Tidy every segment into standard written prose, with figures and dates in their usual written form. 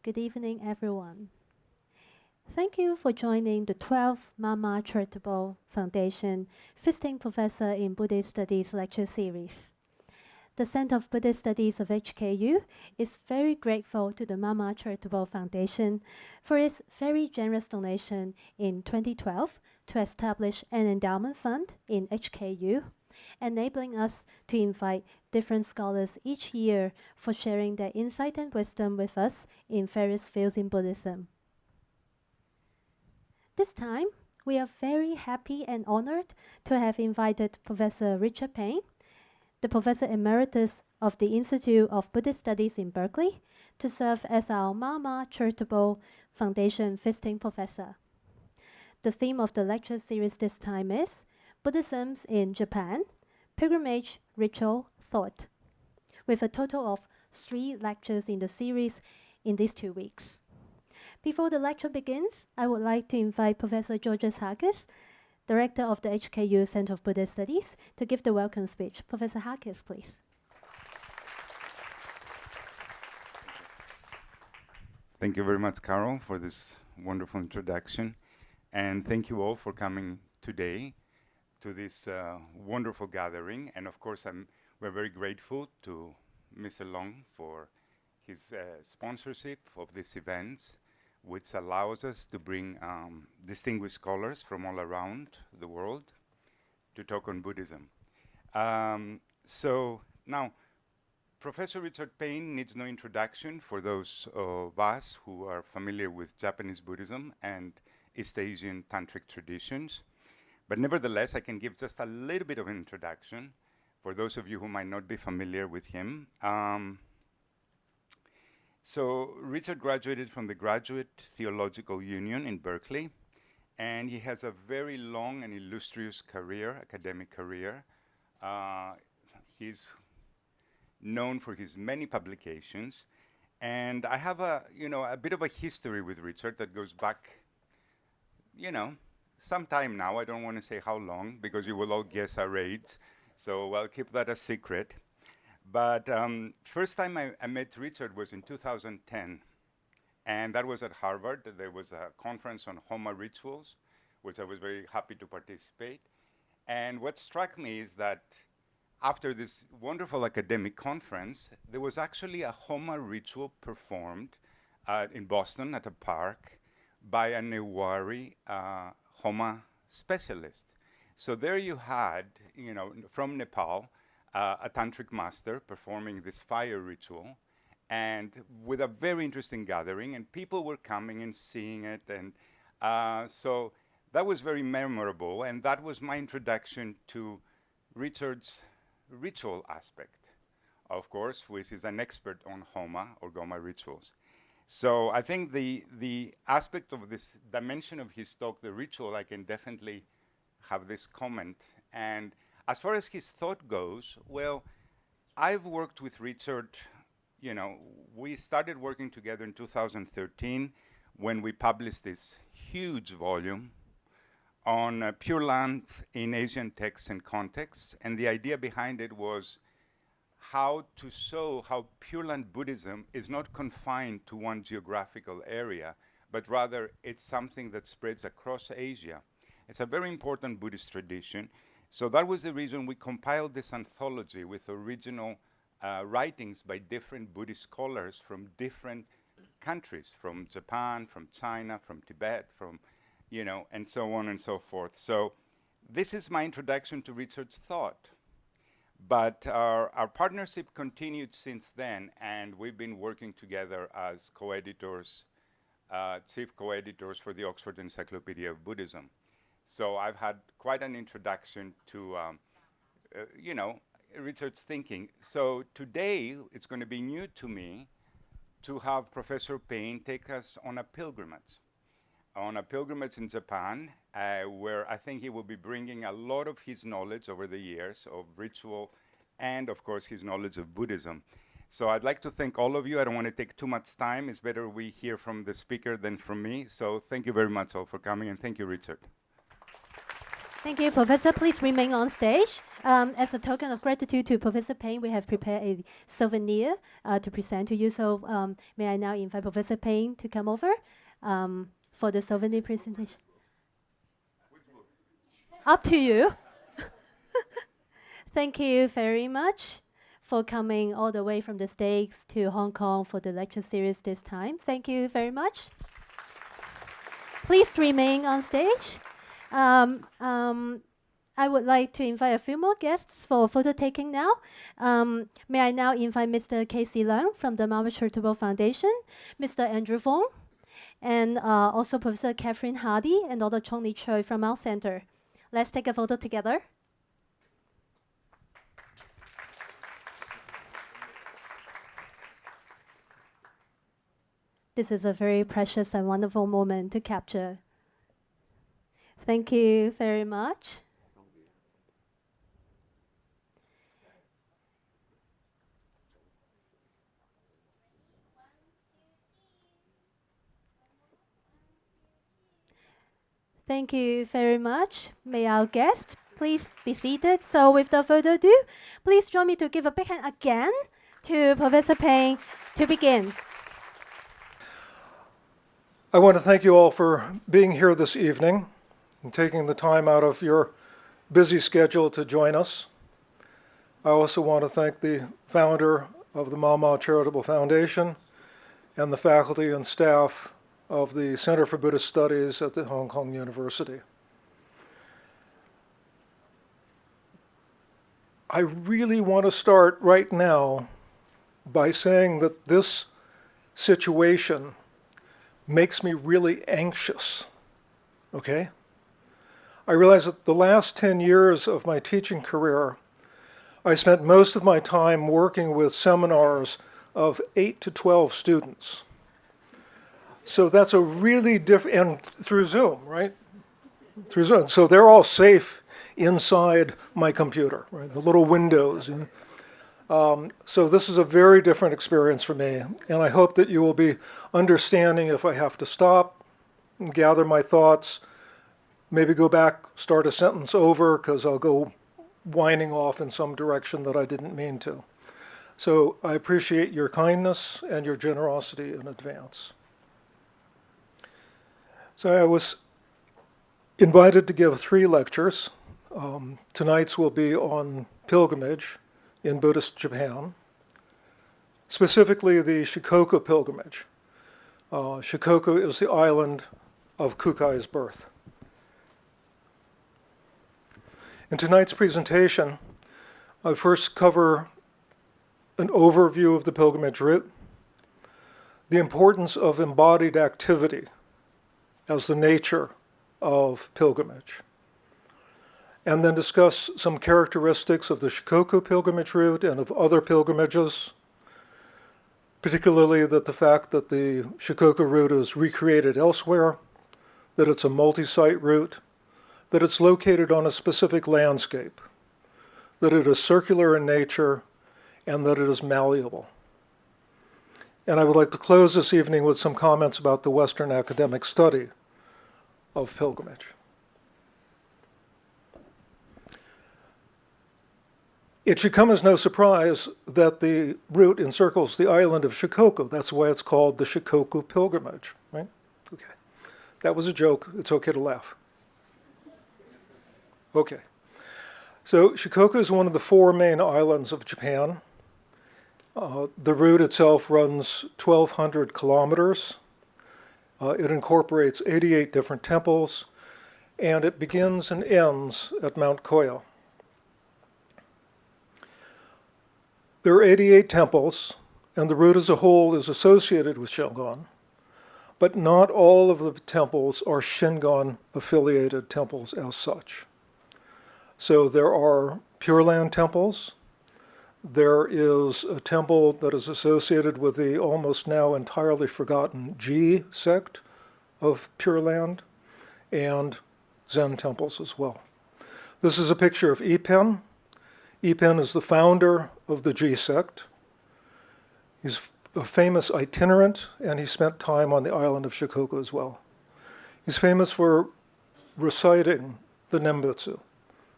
Good evening, everyone. Thank you for joining the 12th Mama Charitable Foundation Visiting Professor in Buddhist Studies lecture series. The Center of Buddhist Studies of HKU is very grateful to the Mama Charitable Foundation for its very generous donation in 2012 to establish an endowment fund in HKU, enabling us to invite different scholars each year for sharing their insight and wisdom with us in various fields in Buddhism. This time, we are very happy and honored to have invited Professor Richard Payne, the Professor Emeritus of the Institute of Buddhist Studies in Berkeley, to serve as our Mama Charitable Foundation Visiting Professor. The theme of the lecture series this time is Buddhisms in Japan, Pilgrimage, Ritual, Thought, with a total of 3 lectures in the series in these 2 weeks. Before the lecture begins, I would like to invite Professor Georgios Halkias, Director of the HKU Center of Buddhist Studies, to give the welcome speech. Professor Halkias, please. Thank you very much, Carol, for this wonderful introduction. And thank you all for coming today to this wonderful gathering. And of course, we're very grateful to Mr. Long for his sponsorship of these events, which allows us to bring distinguished scholars from all around the world to talk on Buddhism. So now, Professor Richard Payne needs no introduction for those of us who are familiar with Japanese Buddhism and East Asian Tantric traditions. But nevertheless, I can give just a little bit of an introduction for those of you who might not be familiar with him. So Richard graduated from the Graduate Theological Union in Berkeley, and he has a very long and illustrious career, academic career. He's known for his many publications, and I have a bit of a history with Richard that goes back, some time now. I don't want to say how long, because you will all guess our age, so I'll keep that a secret. But first time I met Richard was in 2010, and that was at Harvard. There was a conference on homa rituals, which I was very happy to participate. And what struck me is that after this wonderful academic conference, there was actually a homa ritual performed in Boston at a park by a Newari homa specialist. So there you had, from Nepal, a tantric master performing this fire ritual, and with a very interesting gathering, and people were coming and seeing it, and so that was very memorable, and that was my introduction to Richard's ritual aspect, of course, which is an expert on homa or goma rituals. So I think the aspect of this dimension of his talk, the ritual, I can definitely have this comment. And as far as his thought goes, well, I've worked with Richard, we started working together in 2013 when we published this huge volume on Pure Land in Asian texts and contexts. And the idea behind it was how to show how Pure Land Buddhism is not confined to one geographical area, but rather it's something that spreads across Asia. It's a very important Buddhist tradition. So that was the reason we compiled this anthology with original writings by different Buddhist scholars from different countries, from Japan, from China, from Tibet, from, and so on and so forth. So this is my introduction to Richard's thought. But our partnership continued since then, and we've been working together as co-editors, chief co-editors for the Oxford Encyclopedia of Buddhism. So I've had quite an introduction to, Richard's thinking. So today, it's going to be new to me to have Professor Payne take us on a pilgrimage in Japan, where I think he will be bringing a lot of his knowledge over the years of ritual and, of course, his knowledge of Buddhism. So I'd like to thank all of you. I don't want to take too much time. It's better we hear from the speaker than from me. So thank you very much all for coming, and thank you, Richard. Thank you, Professor. Please remain on stage. As a token of gratitude to Professor Payne, we have prepared a souvenir to present to you. So may I now invite Professor Payne to come over for the souvenir presentation? Up to you. Thank you very much for coming all the way from the States to Hong Kong for the lecture series this time. Thank you very much. Please remain on stage. I would like to invite a few more guests for photo taking now. May I now invite Mr. Casey Leung from the Mama Charitable Foundation, Mr. Andrew Fong, and also Professor Catherine Hardy and Dr. Chong-Li Choi from our center. Let's take a photo together. This is a very precious and wonderful moment to capture. Thank you very much. Thank you very much. May our guests please be seated. So without further ado, please join me to give a big hand again to Professor Payne to begin. I want to thank you all for being here this evening and taking the time out of your busy schedule to join us. I also want to thank the founder of the Mama Charitable Foundation and the faculty and staff of the Center for Buddhist Studies at the Hong Kong University. I really want to start right now by saying that this situation makes me really anxious, okay? I realize that the last 10 years of my teaching career, I spent most of my time working with seminars of 8 to 12 students. So that's a really different, and through Zoom, right? Through Zoom. So they're all safe inside my computer, right? The little windows. So this is a very different experience for me, and I hope that you will be understanding if I have to stop and gather my thoughts, maybe go back, start a sentence over, because I'll go whining off in some direction that I didn't mean to. So I appreciate your kindness and your generosity in advance. So I was invited to give 3 lectures. Tonight's will be on pilgrimage in Buddhist Japan, specifically the Shikoku pilgrimage. Shikoku is the island of Kukai's birth. In tonight's presentation, I first cover an overview of the pilgrimage route, the importance of embodied activity as the nature of pilgrimage, and then discuss some characteristics of the Shikoku pilgrimage route and of other pilgrimages, particularly that the fact that the Shikoku route is recreated elsewhere, that it's a multi-site route, that it's located on a specific landscape, that it is circular in nature, and that it is malleable. And I would like to close this evening with some comments about the Western academic study of pilgrimage. It should come as no surprise that the route encircles the island of Shikoku. That's why it's called the Shikoku pilgrimage, right? Okay. That was a joke. It's okay to laugh. Okay. So Shikoku is one of the 4 main islands of Japan. The route itself runs 1,200 kilometers. It incorporates 88 different temples, and it begins and ends at Mount Koya. There are 88 temples, and the route as a whole is associated with Shingon, but not all of the temples are Shingon-affiliated temples as such. So there are Pure Land temples. There is a temple that is associated with the almost now entirely forgotten G sect of Pure Land, and Zen temples as well. This is a picture of Ippen. Ippen is the founder of the G sect. He's a famous itinerant, and he spent time on the island of Shikoku as well. He's famous for reciting the Nembutsu,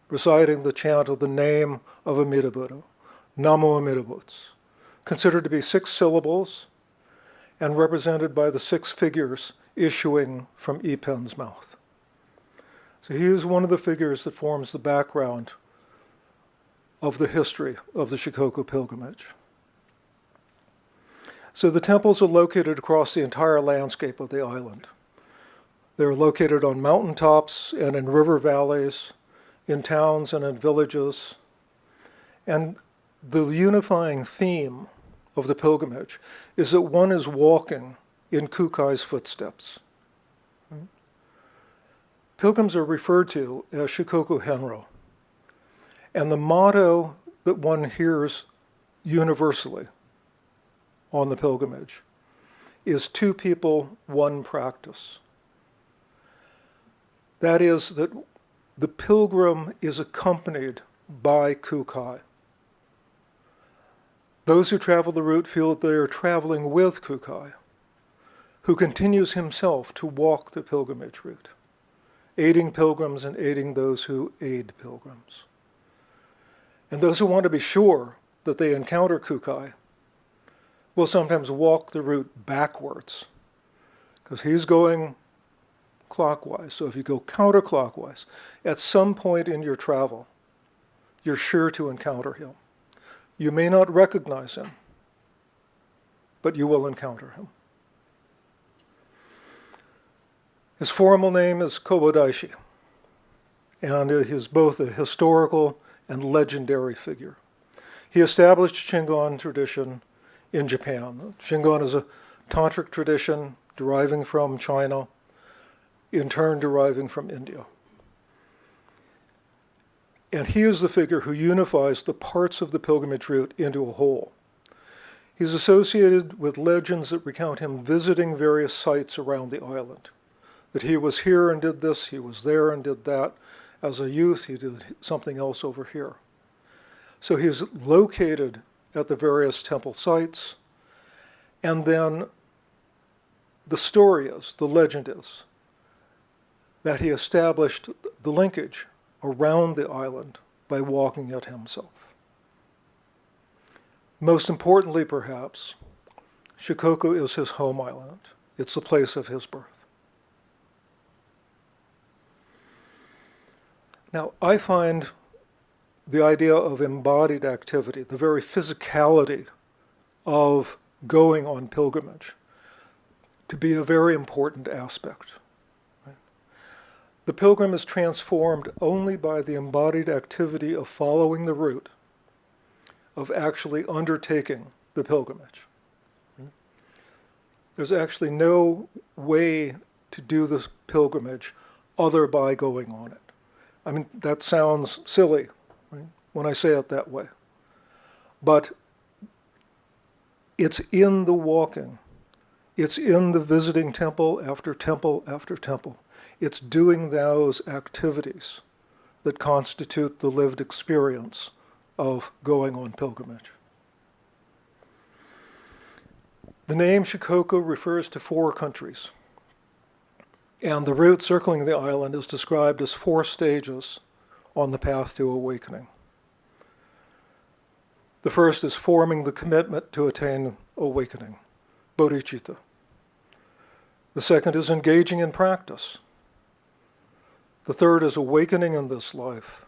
reciting the chant of the name of Amida Buddha, Namo Amida Butsu, considered to be 6 syllables and represented by the 6 figures issuing from Ipen's mouth. So he is one of the figures that forms the background of the history of the Shikoku pilgrimage. So the temples are located across the entire landscape of the island. They're located on mountaintops and in river valleys, in towns and in villages. And the unifying theme of the pilgrimage is that one is walking in Kukai's footsteps. Pilgrims are referred to as Shikoku Henro. And the motto that one hears universally on the pilgrimage is 2 people, 1 practice. That is that the pilgrim is accompanied by Kukai. Those who travel the route feel that they are traveling with Kukai, who continues himself to walk the pilgrimage route, aiding pilgrims and aiding those who aid pilgrims. And those who want to be sure that they encounter Kukai will sometimes walk the route backwards, because he's going clockwise. So if you go counterclockwise, at some point in your travel, you're sure to encounter him. You may not recognize him, but you will encounter him. His formal name is Kobodaishi, and he is both a historical and legendary figure. He established Shingon tradition in Japan. Shingon is a Tantric tradition deriving from China, in turn deriving from India. And he is the figure who unifies the parts of the pilgrimage route into a whole. He's associated with legends that recount him visiting various sites around the island. That he was here and did this, he was there and did that. As a youth, he did something else over here. So he's located at the various temple sites, and then the story is, the legend is, that he established the linkage around the island by walking it himself. Most importantly, perhaps, Shikoku is his home island. It's the place of his birth. Now, I find the idea of embodied activity, the very physicality of going on pilgrimage, to be a very important aspect. Right? The pilgrim is transformed only by the embodied activity of following the route, of actually undertaking the pilgrimage. Right? There's actually no way to do this pilgrimage other by going on it. I mean, that sounds silly, right, when I say it that way. But it's in the walking. It's in the visiting temple after temple after temple. It's doing those activities that constitute the lived experience of going on pilgrimage. The name Shikoku refers to 4 countries. And the route circling the island is described as 4 stages on the path to awakening. The first is forming the commitment to attain awakening, bodhicitta. The second is engaging in practice. The third is awakening in this life.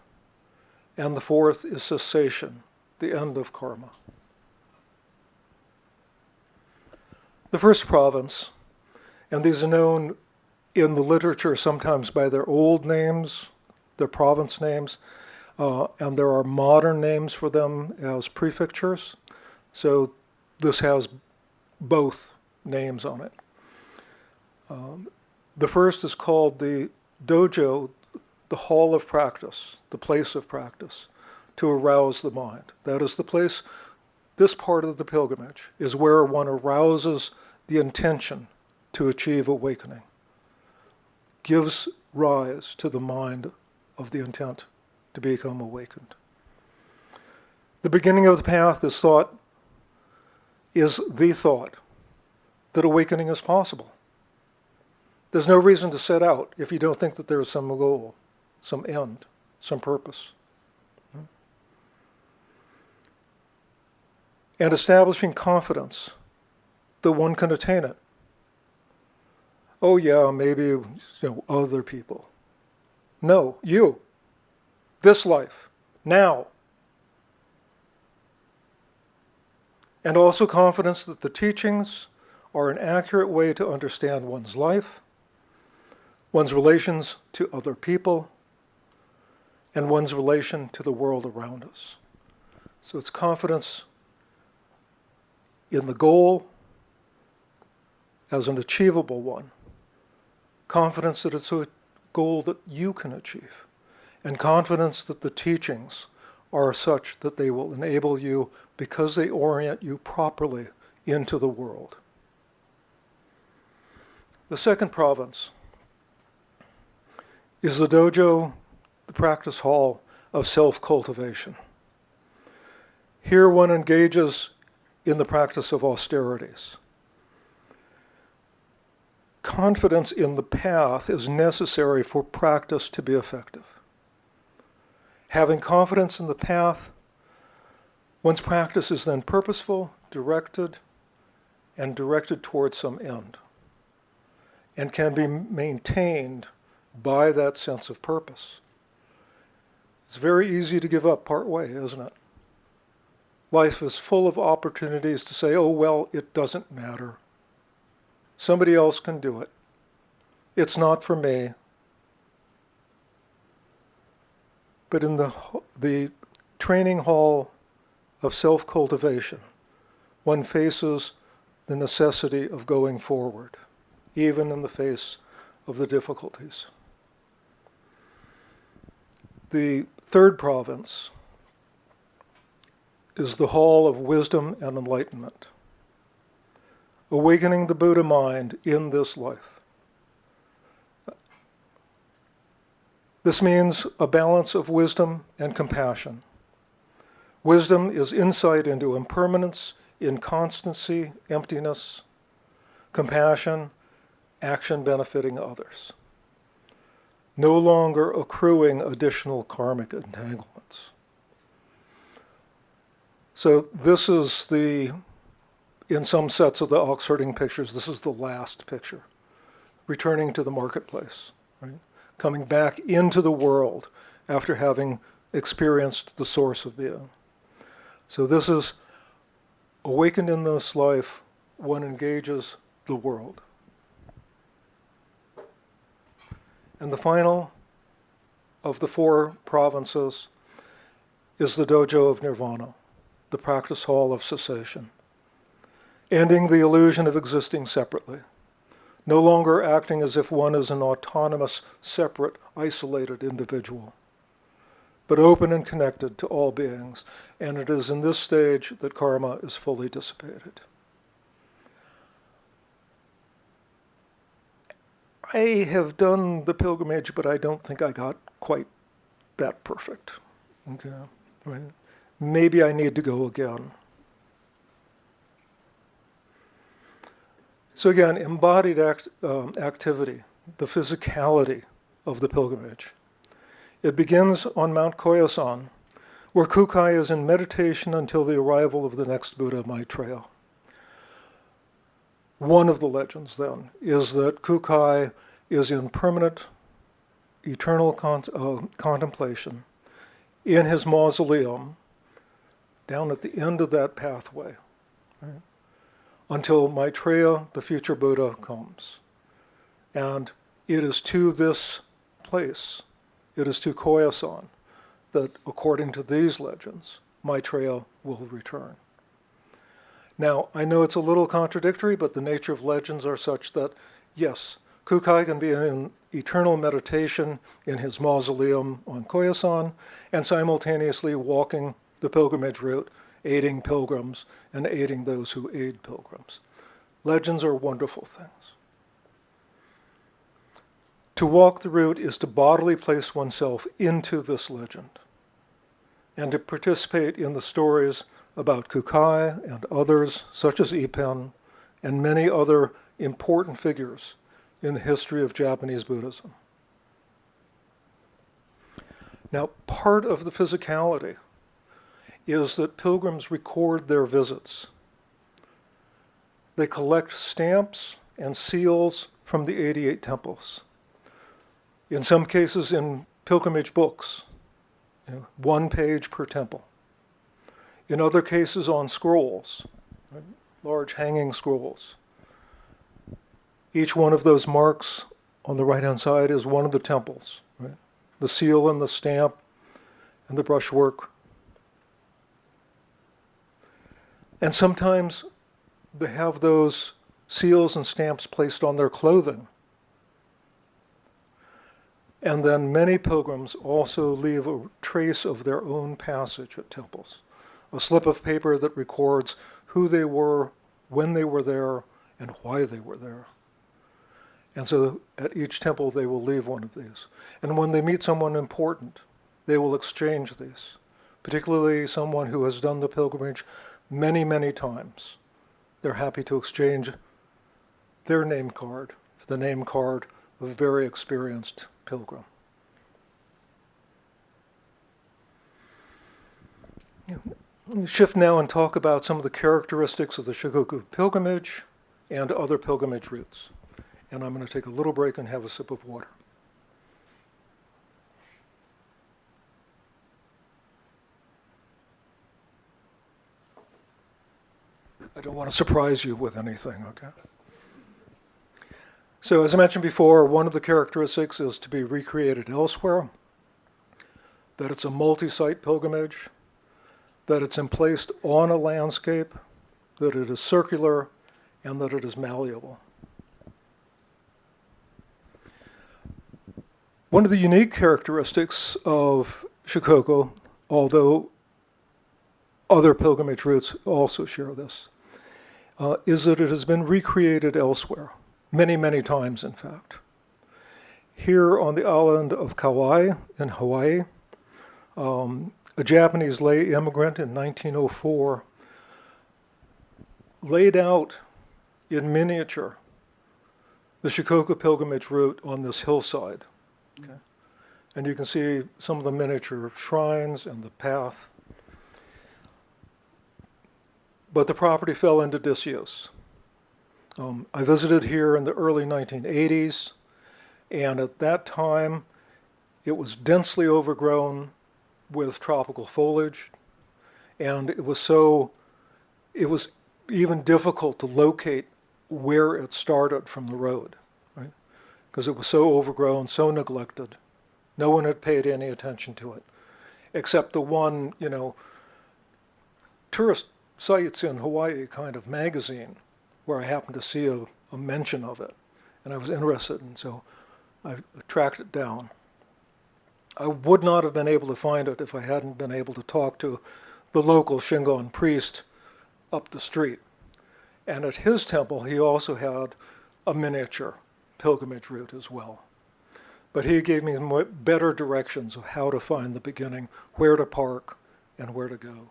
And the fourth is cessation, the end of karma. The first province, and these are known in the literature sometimes by their old names, their province names, and there are modern names for them as prefectures. So this has both names on it. The first is called the dojo, the hall of practice, the place of practice, to arouse the mind. That is the place, this part of the pilgrimage is where one arouses the intention to achieve awakening, gives rise to the mind of the intent to become awakened. The beginning of the path is the thought that awakening is possible. There's no reason to set out if you don't think that there is some goal. some end, some purpose. And establishing confidence that one can attain it. Oh yeah, maybe other people. No, you. This life. Now. And also confidence that the teachings are an accurate way to understand one's life, one's relations to other people, and one's relation to the world around us. So it's confidence in the goal as an achievable one. Confidence that it's a goal that you can achieve. And confidence that the teachings are such that they will enable you, because they orient you properly into the world. The second province is the dojo, the practice hall of self-cultivation. Here one engages in the practice of austerities. Confidence in the path is necessary for practice to be effective. Having confidence in the path, one's practice is then purposeful, directed towards some end, and can be maintained by that sense of purpose. It's very easy to give up part way, isn't it? Life is full of opportunities to say, oh, well, it doesn't matter. Somebody else can do it. It's not for me. But in the training hall of self-cultivation, one faces the necessity of going forward, even in the face of the difficulties. The third province is the hall of wisdom and enlightenment, awakening the Buddha mind in this life. This means a balance of wisdom and compassion. Wisdom is insight into impermanence, inconstancy, emptiness. Compassion, action benefiting others. No longer accruing additional karmic entanglements. So this is in some sets of the ox herding pictures, this is the last picture. Returning to the marketplace, right? Coming back into the world after having experienced the source of being. So this is awakened in this life, one engages the world. And the final of the four provinces is the dojo of nirvana, the practice hall of cessation, ending the illusion of existing separately. No longer acting as if one is an autonomous, separate, isolated individual, but open and connected to all beings. And it is in this stage that karma is fully dissipated. I have done the pilgrimage, but I don't think I got quite that perfect. Okay, right? Maybe I need to go again. So again, embodied activity, the physicality of the pilgrimage. It begins on Mount Koyasan, where Kukai is in meditation until the arrival of the next Buddha, Maitreya. One of the legends, then, is that Kukai is in permanent, eternal contemplation in his mausoleum, down at the end of that pathway, right? Until Maitreya, the future Buddha, comes. And it is to this place, it is to Koyasan, that according to these legends, Maitreya will return. Now, I know it's a little contradictory, but the nature of legends are such that, yes, Kukai can be in eternal meditation in his mausoleum on Koyasan, and simultaneously walking the pilgrimage route, aiding pilgrims and aiding those who aid pilgrims. Legends are wonderful things. To walk the route is to bodily place oneself into this legend and to participate in the stories about Kukai and others, such as Ippen, and many other important figures in the history of Japanese Buddhism. Now, part of the physicality is that pilgrims record their visits. They collect stamps and seals from the 88 temples. In some cases in pilgrimage books, one page per temple. In other cases on scrolls, right, large hanging scrolls. Each one of those marks on the right-hand side is one of the temples, right? The seal and the stamp and the brushwork. And sometimes they have those seals and stamps placed on their clothing. And then many pilgrims also leave a trace of their own passage at temples. A slip of paper that records who they were, when they were there, and why they were there. And so at each temple they will leave one of these. And when they meet someone important, they will exchange these, particularly someone who has done the pilgrimage many, many times. They're happy to exchange their name card for the name card of a very experienced pilgrim. Let me shift now and talk about some of the characteristics of the Shikoku pilgrimage and other pilgrimage routes. And I'm going to take a little break and have a sip of water. I don't want to surprise you with anything, okay? So as I mentioned before, one of the characteristics is to be recreated elsewhere, that it's a multi-site pilgrimage, that it's emplaced on a landscape, that it is circular, and that it is malleable. One of the unique characteristics of Shikoku, although other pilgrimage routes also share this, is that it has been recreated elsewhere, many, many times in fact. Here on the island of Kauai in Hawaii, a Japanese lay immigrant in 1904 laid out in miniature the Shikoku pilgrimage route on this hillside. Okay? And you can see some of the miniature shrines and the path. But the property fell into disuse. I visited here in the early 1980s, and at that time it was densely overgrown with tropical foliage, and it was even difficult to locate where it started from the road, right? Because it was so overgrown, so neglected. No one had paid any attention to it, except the one, tourist sites in Hawaii kind of magazine where I happened to see a mention of it, and I was interested, and so I tracked it down. I would not have been able to find it if I hadn't been able to talk to the local Shingon priest up the street. And at his temple, he also had a miniature pilgrimage route as well. But he gave me better directions of how to find the beginning, where to park, and where to go.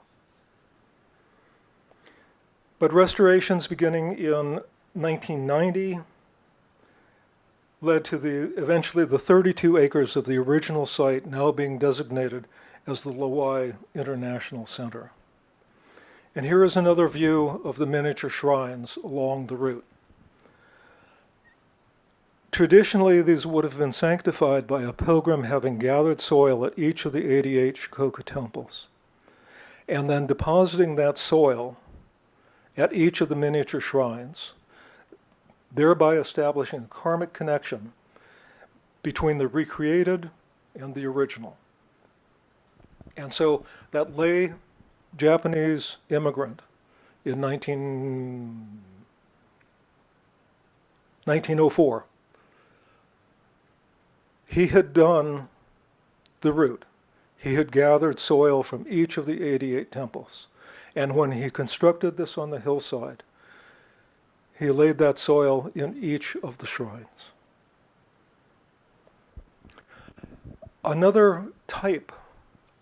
But restorations beginning in 1990 led to eventually the 32 acres of the original site now being designated as the Lawai International Center. And here is another view of the miniature shrines along the route. Traditionally, these would have been sanctified by a pilgrim having gathered soil at each of the 88 Shikoku temples, and then depositing that soil at each of the miniature shrines, thereby establishing a karmic connection between the recreated and the original. And so that lay Japanese immigrant in 1904, he had done the route. He had gathered soil from each of the 88 temples. And when he constructed this on the hillside, he laid that soil in each of the shrines. Another type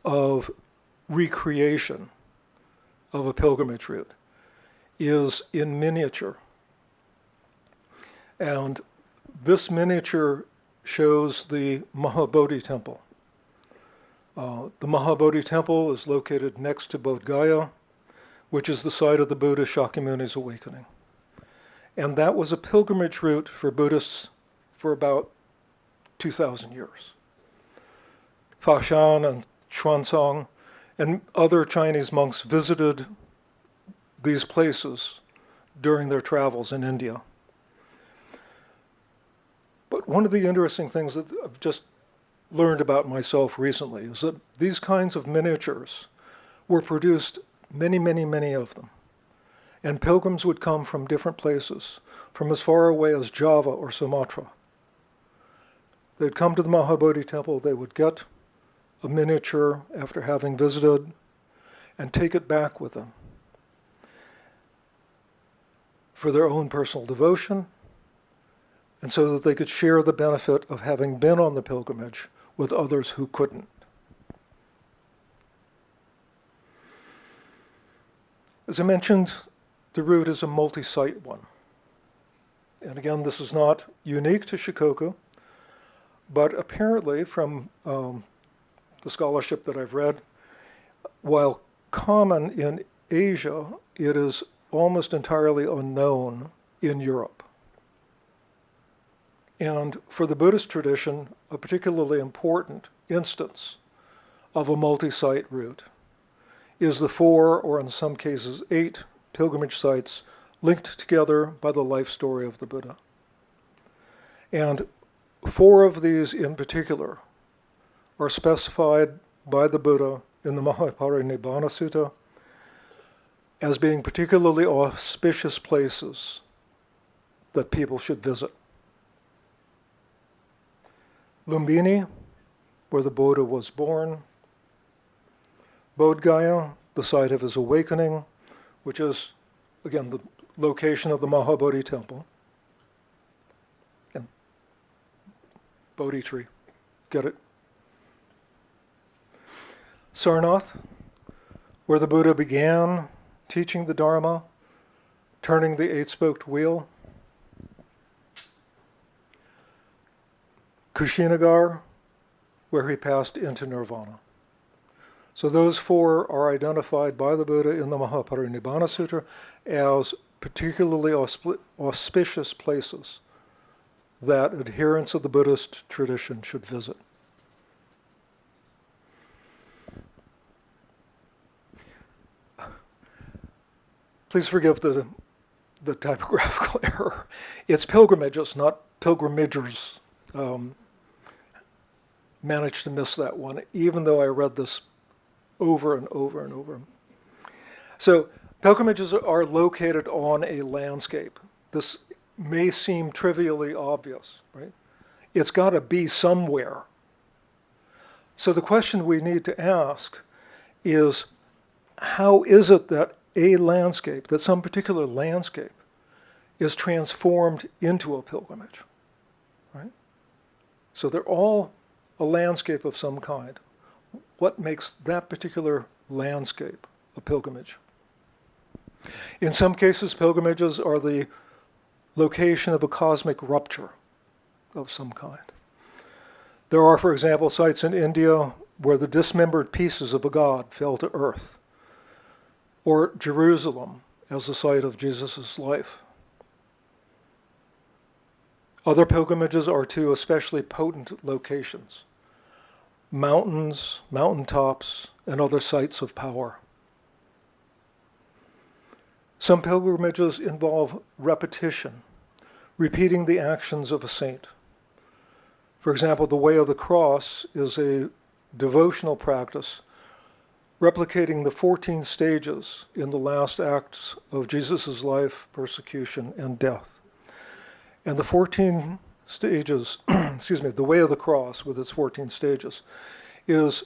of recreation of a pilgrimage route is in miniature. And this miniature shows the Mahabodhi temple. The Mahabodhi Temple is located next to Bodh Gaya, which is the site of the Buddha Shakyamuni's awakening. And that was a pilgrimage route for Buddhists for about 2,000 years. Fa Shan and Xuanzang and other Chinese monks visited these places during their travels in India. But one of the interesting things that I've just learned about myself recently is that these kinds of miniatures were produced, many, many, many of them. And pilgrims would come from different places, from as far away as Java or Sumatra. They'd come to the Mahabodhi Temple, they would get a miniature after having visited and take it back with them for their own personal devotion, and so that they could share the benefit of having been on the pilgrimage with others who couldn't. As I mentioned, the route is a multi-site one. And again, this is not unique to Shikoku, but apparently from the scholarship that I've read, while common in Asia, it is almost entirely unknown in Europe. And for the Buddhist tradition, a particularly important instance of a multi-site route is the 4, or in some cases 8, pilgrimage sites linked together by the life story of the Buddha. And 4 of these in particular are specified by the Buddha in the Mahaparinibbana Sutta as being particularly auspicious places that people should visit. Lumbini, where the Buddha was born. Bodh Gaya, the site of his awakening, which is, again, the location of the Mahabodhi Temple. And Bodhi tree, get it? Sarnath, where the Buddha began teaching the Dharma, turning the 8-spoked wheel. Kushinagar, where he passed into nirvana. So those 4 are identified by the Buddha in the Mahaparinibbana Sutta as particularly auspicious places that adherents of the Buddhist tradition should visit. Please forgive the typographical error. It's pilgrimages, not pilgrimagers. Managed to miss that one, even though I read this over and over and over. So pilgrimages are located on a landscape. This may seem trivially obvious, right? It's got to be somewhere. So the question we need to ask is, how is it that a landscape, that some particular landscape, is transformed into a pilgrimage, right? So they're all a landscape of some kind. What makes that particular landscape a pilgrimage? In some cases, pilgrimages are the location of a cosmic rupture of some kind. There are, for example, sites in India where the dismembered pieces of a god fell to earth, or Jerusalem as the site of Jesus' life. Other pilgrimages are to especially potent locations, mountains, mountaintops, and other sites of power. Some pilgrimages involve repetition, repeating the actions of a saint. For example, the Way of the Cross is a devotional practice replicating the 14 stages in the last acts of Jesus' life, persecution, and death. And the 14 stages, the Way of the Cross with its 14 stages, is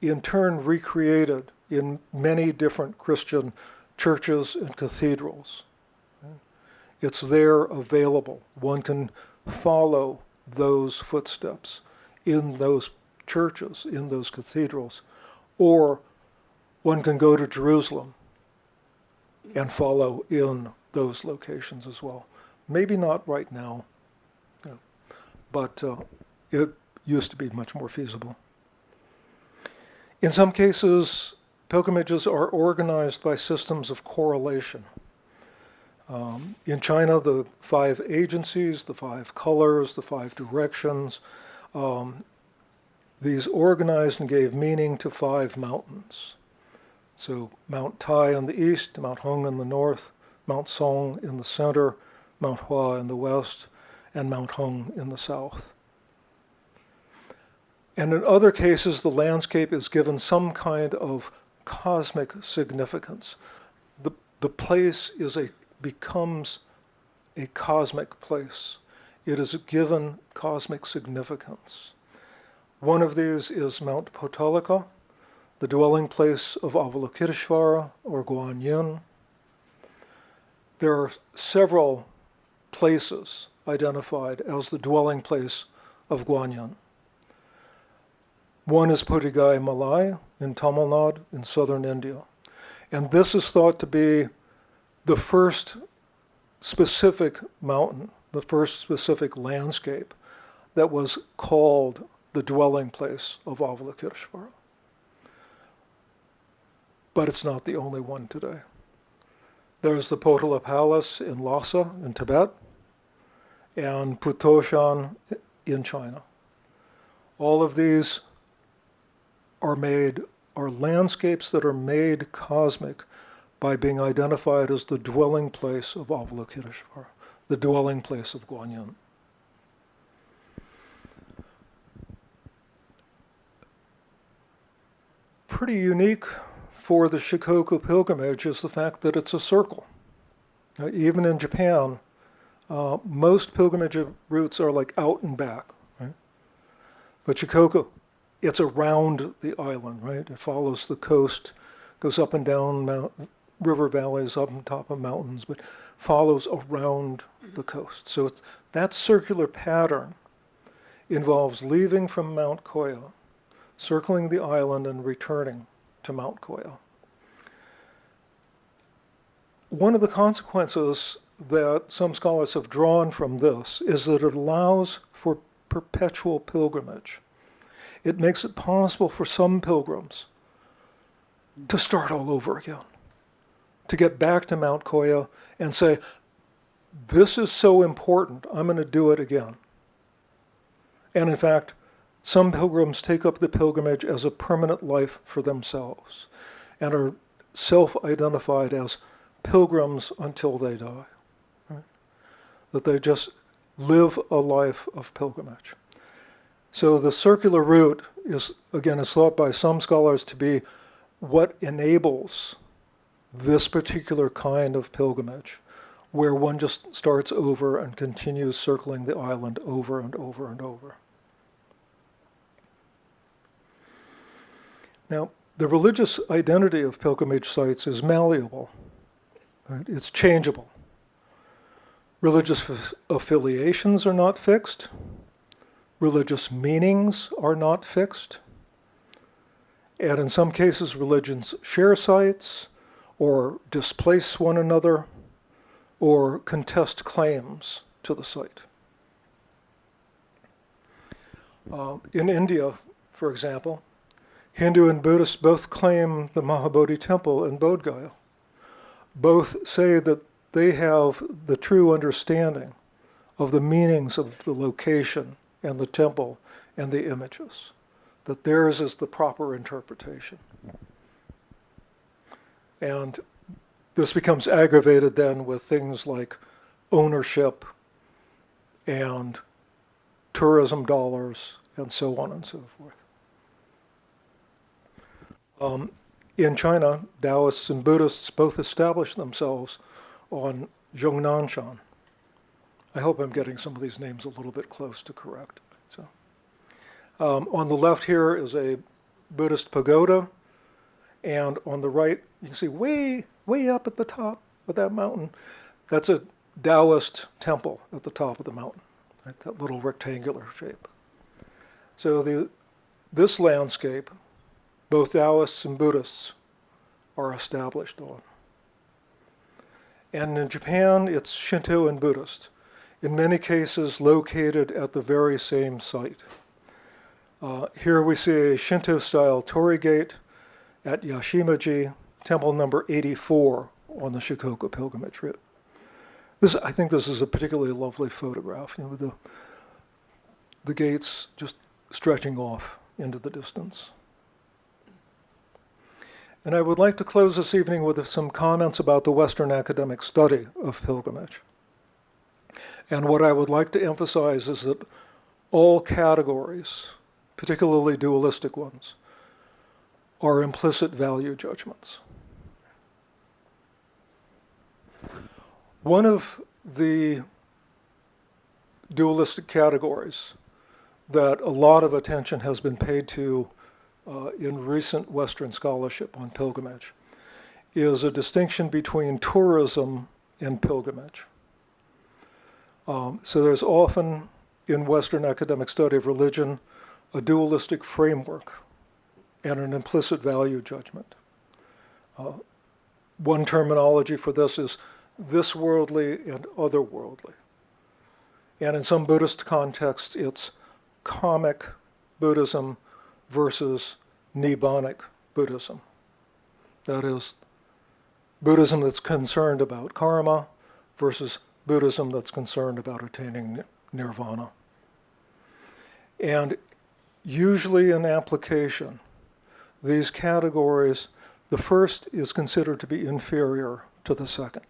in turn recreated in many different Christian churches and cathedrals. It's there available. One can follow those footsteps in those churches, in those cathedrals, or one can go to Jerusalem and follow in those locations as well. Maybe not right now, but it used to be much more feasible. In some cases, pilgrimages are organized by systems of correlation. In China, the 5 agencies, the 5 colors, the 5 directions, these organized and gave meaning to 5 mountains. So Mount Tai in the east, Mount Hung in the north, Mount Song in the center, Mount Hua in the west, and Mount Hung in the south. And in other cases, the landscape is given some kind of cosmic significance. The place becomes a cosmic place. It is given cosmic significance. One of these is Mount Potalaika, the dwelling place of Avalokiteshvara or Guanyin. There are several places identified as the dwelling place of Guanyin. One is Podigai Malai in Tamil Nadu in southern India. And this is thought to be the first specific mountain, the first specific landscape that was called the dwelling place of Avalokiteshvara. But it's not the only one today. There's the Potala Palace in Lhasa in Tibet and Putoshan in China. All of these are landscapes that are made cosmic by being identified as the dwelling place of Avalokiteshvara, the dwelling place of Guanyin. Pretty unique for the Shikoku pilgrimage is the fact that it's a circle. Even in Japan, most pilgrimage routes are like out and back, right? But Shikoku, it's around the island, right? It follows the coast, goes up and down river valleys, up on top of mountains, but follows around the coast. So that circular pattern involves leaving from Mount Koya, circling the island and returning to Mount Koya. One of the consequences that some scholars have drawn from this is that it allows for perpetual pilgrimage. It makes it possible for some pilgrims to start all over again, to get back to Mount Koya and say, this is so important, I'm going to do it again. And in fact, some pilgrims take up the pilgrimage as a permanent life for themselves and are self-identified as pilgrims until they die. Right? That they just live a life of pilgrimage. So the circular route is thought by some scholars to be what enables this particular kind of pilgrimage, where one just starts over and continues circling the island over and over and over. Now, the religious identity of pilgrimage sites is malleable. Right? It's changeable. Religious affiliations are not fixed. Religious meanings are not fixed. And in some cases, religions share sites, or displace one another, or contest claims to the site. In India, for example, Hindu and Buddhist both claim the Mahabodhi temple in Bodh Gaya. Both say that they have the true understanding of the meanings of the location and the temple and the images, that theirs is the proper interpretation. And this becomes aggravated then with things like ownership and tourism dollars and so on and so forth. In China, Taoists and Buddhists both established themselves on Zhongnanshan. I hope I'm getting some of these names a little bit close to correct. So, on the left here is a Buddhist pagoda, and on the right, you can see way up at the top of that mountain, that's a Taoist temple at the top of the mountain, right? That little rectangular shape. So this landscape, both Taoists and Buddhists are established on. And in Japan, it's Shinto and Buddhist, in many cases located at the very same site. Here we see a Shinto-style torii gate at Yashimaji, temple number 84 on the Shikoku pilgrimage route. I think this is a particularly lovely photograph, with the gates just stretching off into the distance. And I would like to close this evening with some comments about the Western academic study of pilgrimage. And what I would like to emphasize is that all categories, particularly dualistic ones, are implicit value judgments. One of the dualistic categories that a lot of attention has been paid to in recent Western scholarship on pilgrimage is a distinction between tourism and pilgrimage. So there's often in Western academic study of religion a dualistic framework and an implicit value judgment. One terminology for this is this worldly and otherworldly. And in some Buddhist contexts, it's kamic Buddhism versus Nibbanic Buddhism. That is, Buddhism that's concerned about karma versus Buddhism that's concerned about attaining nirvana. And usually in application, these categories, the first is considered to be inferior to the second.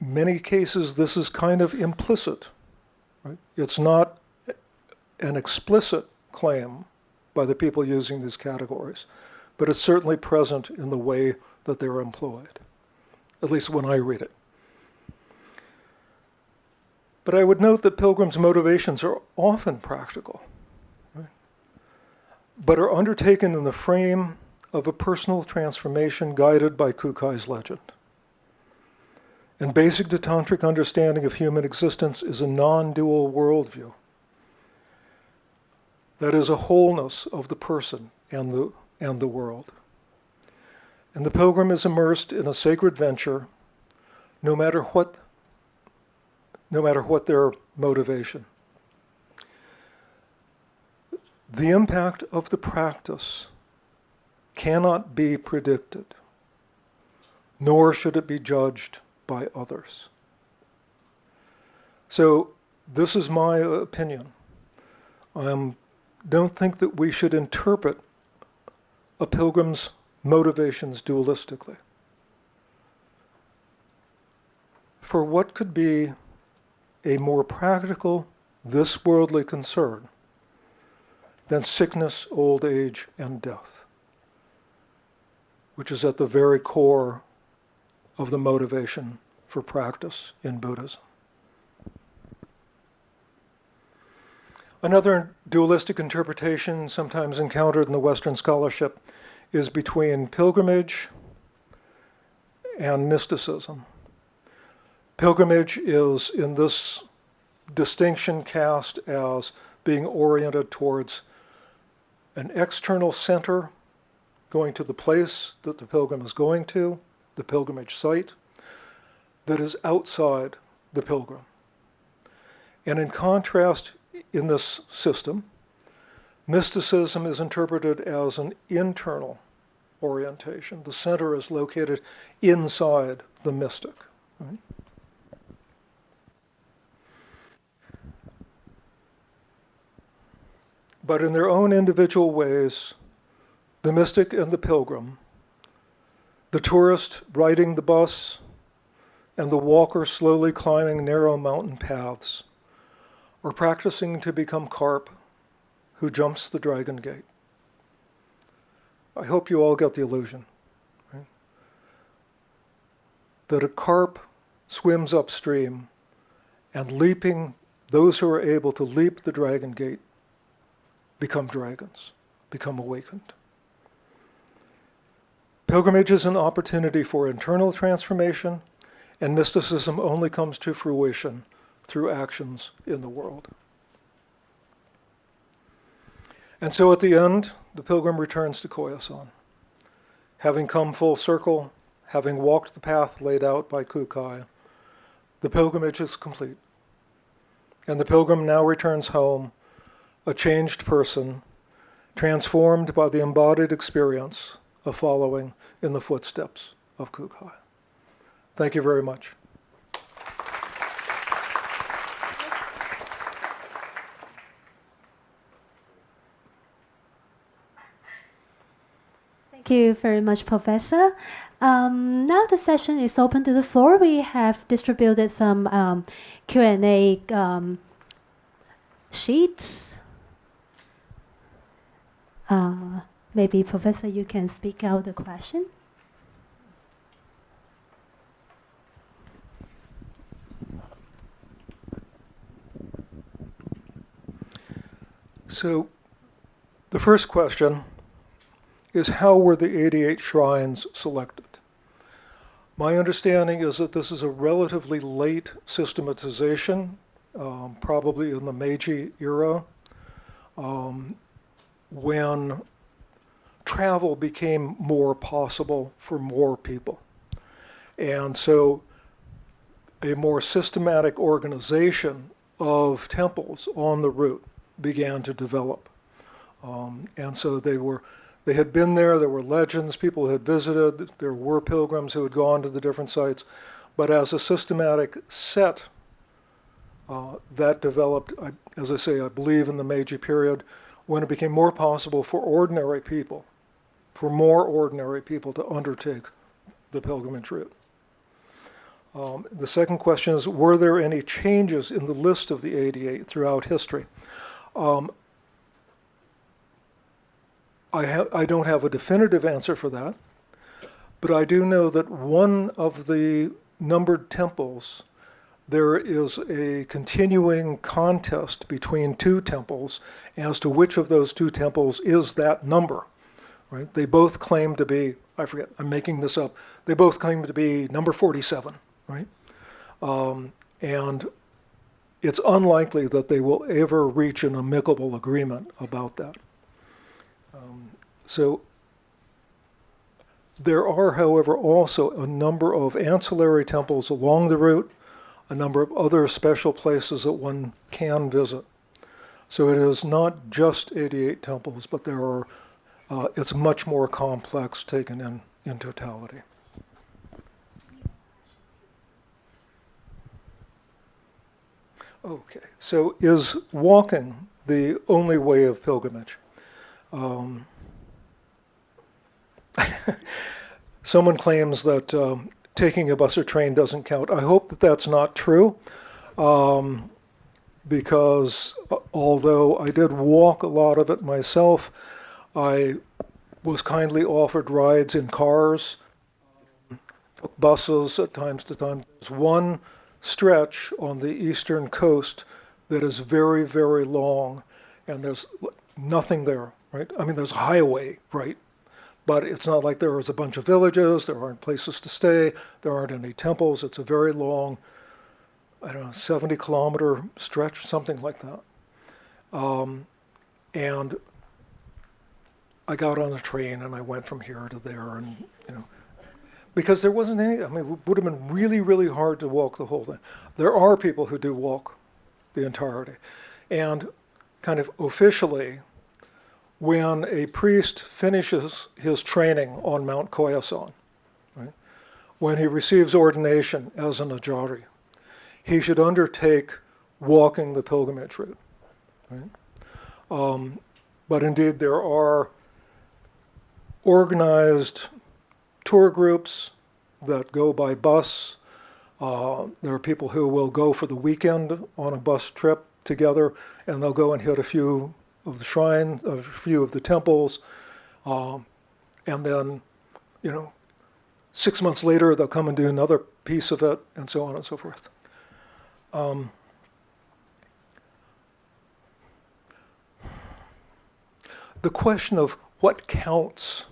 Many cases, this is kind of implicit. Right? It's not an explicit claim by the people using these categories, but it's certainly present in the way that they're employed, at least when I read it. But I would note that pilgrims' motivations are often practical, right? But are undertaken in the frame of a personal transformation guided by Kukai's legend. And basic to Tantric understanding of human existence is a non-dual worldview. That is a wholeness of the person and the world. And the pilgrim is immersed in a sacred venture, no matter what their motivation. The impact of the practice cannot be predicted, nor should it be judged by others. So this is my opinion. I don't think that we should interpret a pilgrim's motivations dualistically. For what could be a more practical, this worldly concern than sickness, old age, and death, which is at the very core of the motivation for practice in Buddhism. Another dualistic interpretation sometimes encountered in the Western scholarship is between pilgrimage and mysticism. Pilgrimage is, in this distinction, cast as being oriented towards an external center, going to the place that the pilgrim is going to, the pilgrimage site, that is outside the pilgrim. And in contrast, in this system, mysticism is interpreted as an internal orientation. The center is located inside the mystic. Right? But in their own individual ways, the mystic and the pilgrim, the tourist riding the bus, and the walker slowly climbing narrow mountain paths, are practicing to become carp who jumps the dragon gate. I hope you all get the illusion, right? That a carp swims upstream, and those who are able to leap the dragon gate become dragons, become awakened. Pilgrimage is an opportunity for internal transformation, and mysticism only comes to fruition through actions in the world. And so at the end, the pilgrim returns to Koyasan. Having come full circle, having walked the path laid out by Kukai, the pilgrimage is complete. And the pilgrim now returns home a changed person, transformed by the embodied experience of following in the footsteps of Kukai. Thank you very much. Thank you very much, Professor. Now the session is open to the floor. We have distributed some Q&A sheets. Maybe, Professor, you can speak out the question. So the first question is, how were the 88 shrines selected? My understanding is that this is a relatively late systematization, probably in the Meiji era, when travel became more possible for more people. And so a more systematic organization of temples on the route began to develop. And so they had been there were legends, people had visited, there were pilgrims who had gone to the different sites, but as a systematic set, that developed, as I say, I believe in the Meiji period, when it became more possible for ordinary people, for more ordinary people to undertake the pilgrimage route. The second question is, were there any changes in the list of the 88 throughout history? I don't have a definitive answer for that, but I do know that one of the numbered temples, there is a continuing contest between two temples as to which of those two temples is that number, right? They both claim to be, I forget, I'm making this up, they both claim to be number 47, right? And it's unlikely that they will ever reach an amicable agreement about that. So there are, however, also a number of ancillary temples along the route, a number of other special places that one can visit. So it is not just 88 temples, but there are, it's much more complex taken in totality. Okay, so is walking the only way of pilgrimage? Someone claims that taking a bus or train doesn't count. I hope that that's not true, because although I did walk a lot of it myself, I was kindly offered rides in cars, took buses at times to time. There's one stretch on the eastern coast that is very, very long, and there's nothing there, right? I mean, there's a highway, right? But it's not like there is a bunch of villages, there aren't places to stay, there aren't any temples. It's a very long, 70-kilometer stretch, something like that. And I got on the train and I went from here to there, and because there wasn't any, it would have been really, really hard to walk the whole thing. There are people who do walk the entirety. And kind of officially, when a priest finishes his training on Mount Koyasan, right, when he receives ordination as an ajari, he should undertake walking the pilgrimage route. Right? But indeed, there are organized tour groups that go by bus. There are people who will go for the weekend on a bus trip together, and they'll go and hit a few of the shrines, a few of the temples, and then, 6 months later they'll come and do another piece of it, and so on and so forth. The question of what counts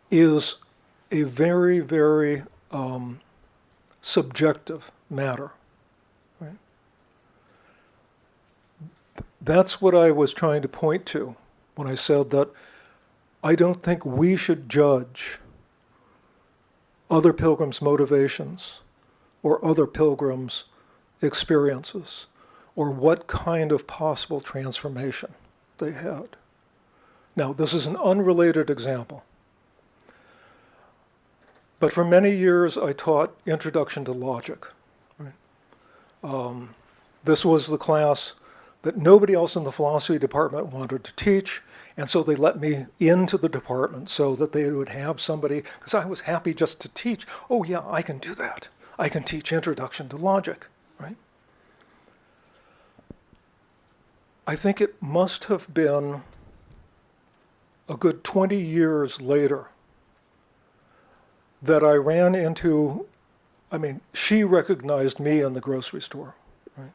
is a very, very subjective matter. Right? That's what I was trying to point to when I said that I don't think we should judge other pilgrims' motivations or other pilgrims' experiences. or what kind of possible transformation they had. Now, this is an unrelated example. But for many years, I taught Introduction to Logic. Right? This was the class that nobody else in the philosophy department wanted to teach, and so they let me into the department so that they would have somebody, because I was happy just to teach. Oh yeah, I can do that. I can teach Introduction to Logic, right? I think it must have been a good 20 years later that I ran into, she recognized me in the grocery store, right?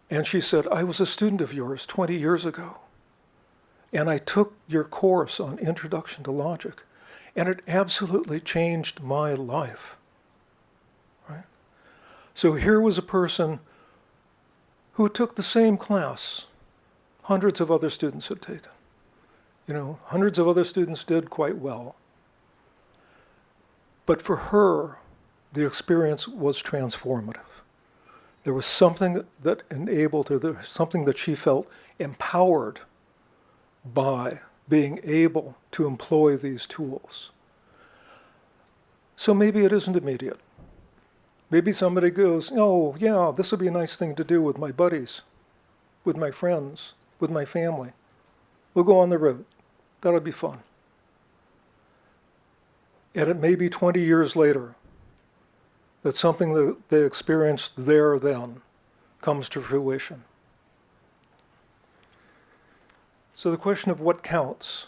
And she said, I was a student of yours 20 years ago, and I took your course on Introduction to Logic, and it absolutely changed my life, right? So here was a person who took the same class hundreds of other students had taken. Hundreds of other students did quite well. But for her, the experience was transformative. There was something that enabled her, there was something that she felt empowered by being able to employ these tools. So maybe it isn't immediate. Maybe somebody goes, oh yeah, this would be a nice thing to do with my buddies, with my friends, with my family. We'll go on the road. That'll be fun. And it may be 20 years later that something that they experienced there then comes to fruition. So the question of what counts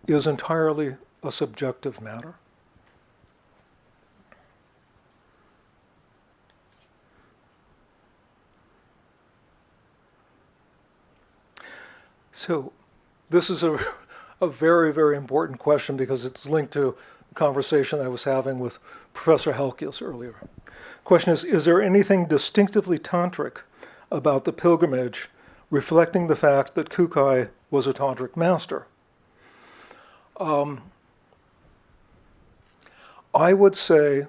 is entirely a subjective matter. So this is a very, very important question because it's linked to a conversation I was having with Professor Halkias earlier. Question is there anything distinctively tantric about the pilgrimage reflecting the fact that Kukai was a tantric master? I would say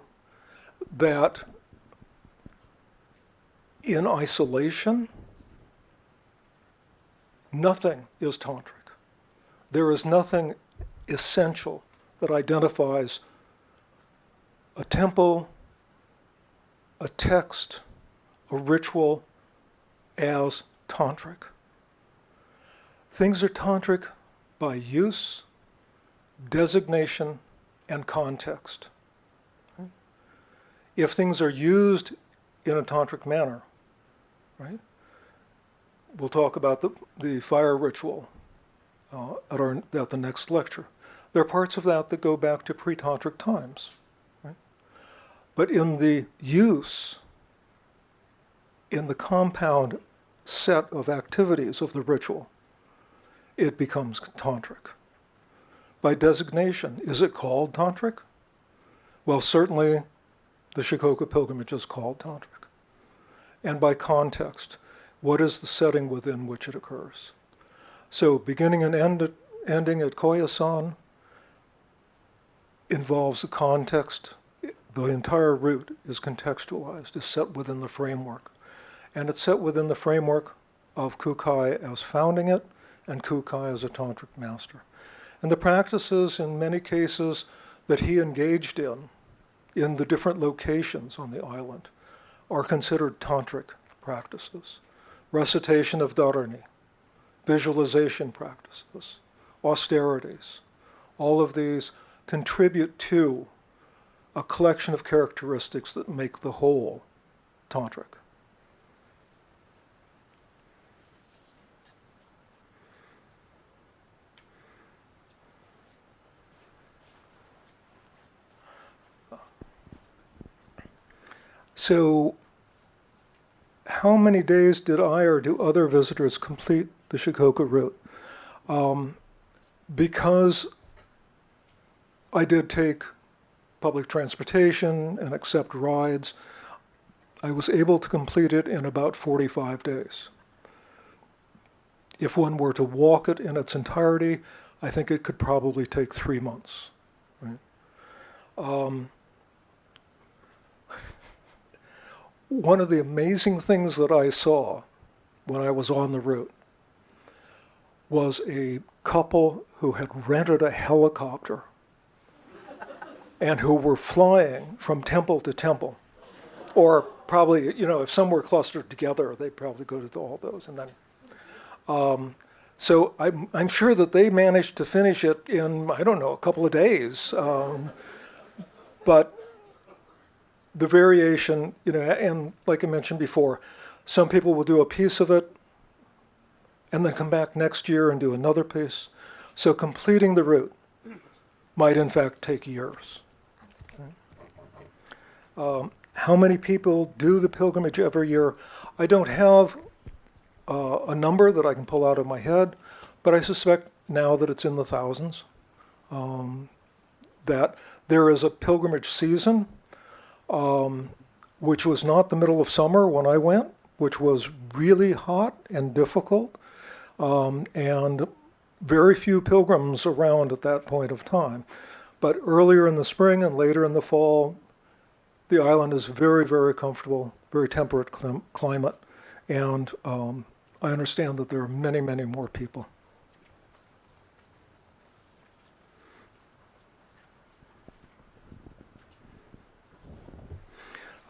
that in isolation, nothing is tantric. There is nothing essential that identifies a temple, a text, a ritual as tantric. Things are tantric by use, designation, and context. If things are used in a tantric manner, right? We'll talk about the fire ritual at the next lecture. There are parts of that that go back to pre-tantric times, right? But in the use, in the compound set of activities of the ritual, it becomes tantric. By designation, is it called tantric? Well, certainly the Shikoku pilgrimage is called tantric. And by context, what is the setting within which it occurs? So beginning and ending at Koyasan involves a context. The entire route is contextualized, is set within the framework. And it's set within the framework of Kukai as founding it and Kukai as a tantric master. And the practices, in many cases, that he engaged in the different locations on the island, are considered tantric practices. Recitation of dharani, visualization practices, austerities, all of these contribute to a collection of characteristics that make the whole tantric. So, how many days did I or do other visitors complete the Shikoku route? Because I did take public transportation and accept rides, I was able to complete it in about 45 days. If one were to walk it in its entirety, I think it could probably take 3 months. Right? one of the amazing things that I saw when I was on the route was a couple who had rented a helicopter and who were flying from temple to temple. Or probably, if some were clustered together, they'd probably go to all those. And then, so I'm sure that they managed to finish it in, I don't know, a couple of days. But the variation, and like I mentioned before, some people will do a piece of it and then come back next year and do another piece. So completing the route might in fact take years. How many people do the pilgrimage every year? I don't have a number that I can pull out of my head, but I suspect now that it's in the thousands, that there is a pilgrimage season, which was not the middle of summer when I went, which was really hot and difficult, and very few pilgrims around at that point of time. But earlier in the spring and later in the fall, the island is very, very comfortable, very temperate climate, and I understand that there are many, many more people.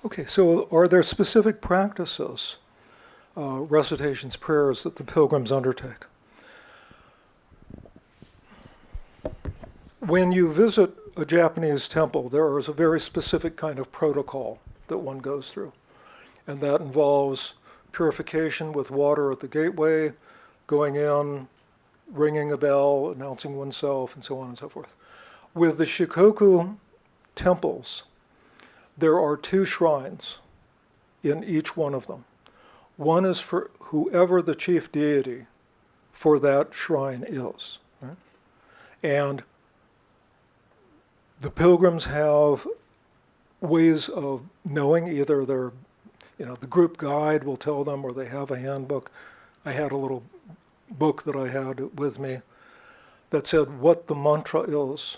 Okay, so are there specific practices, recitations, prayers that the pilgrims undertake? When you visit a Japanese temple, there is a very specific kind of protocol that one goes through. And that involves purification with water at the gateway, going in, ringing a bell, announcing oneself, and so on and so forth. With the Shikoku temples, there are 2 shrines in each one of them. One is for whoever the chief deity for that shrine is. Right? And the pilgrims have ways of knowing, either they're, the group guide will tell them, or they have a handbook. I had a little book that I had with me that said what the mantra is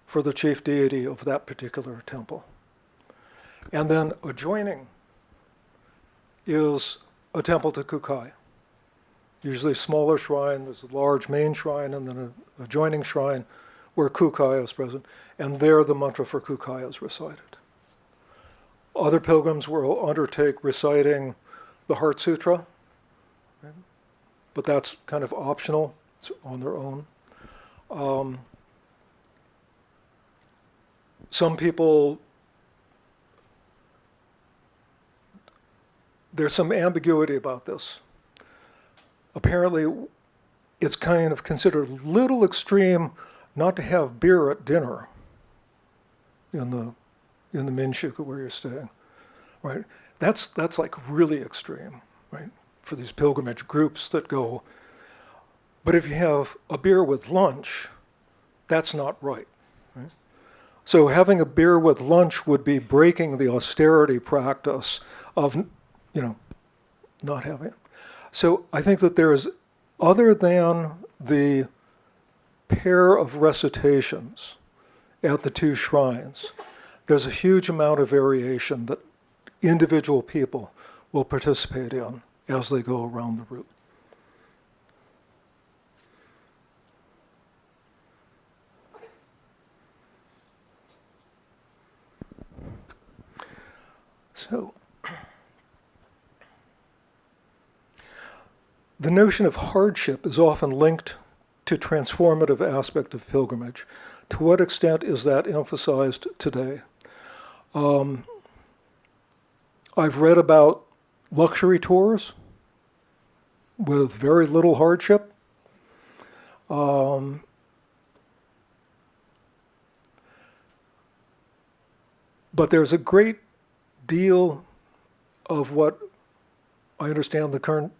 for the chief deity of that particular temple. And then adjoining is a temple to Kukai. Usually a smaller shrine, there's a large main shrine, and then an adjoining shrine where Kukai is present, and there the mantra for Kukai is recited. Other pilgrims will undertake reciting the Heart Sutra, right? But that's kind of optional, it's on their own. Some people, there's some ambiguity about this. Apparently, it's kind of considered a little extreme not to have beer at dinner in the Minshuku where you're staying, right? That's like really extreme, right? For these pilgrimage groups that go. But if you have a beer with lunch, that's not right, right? So having a beer with lunch would be breaking the austerity practice of, not having it. So I think that there is, other than the pair of recitations at the 2 shrines, there's a huge amount of variation that individual people will participate in as they go around the route. So, the notion of hardship is often linked to transformative aspect of pilgrimage. To what extent is that emphasized today? I've read about luxury tours with very little hardship. But there's a great deal of what I understand the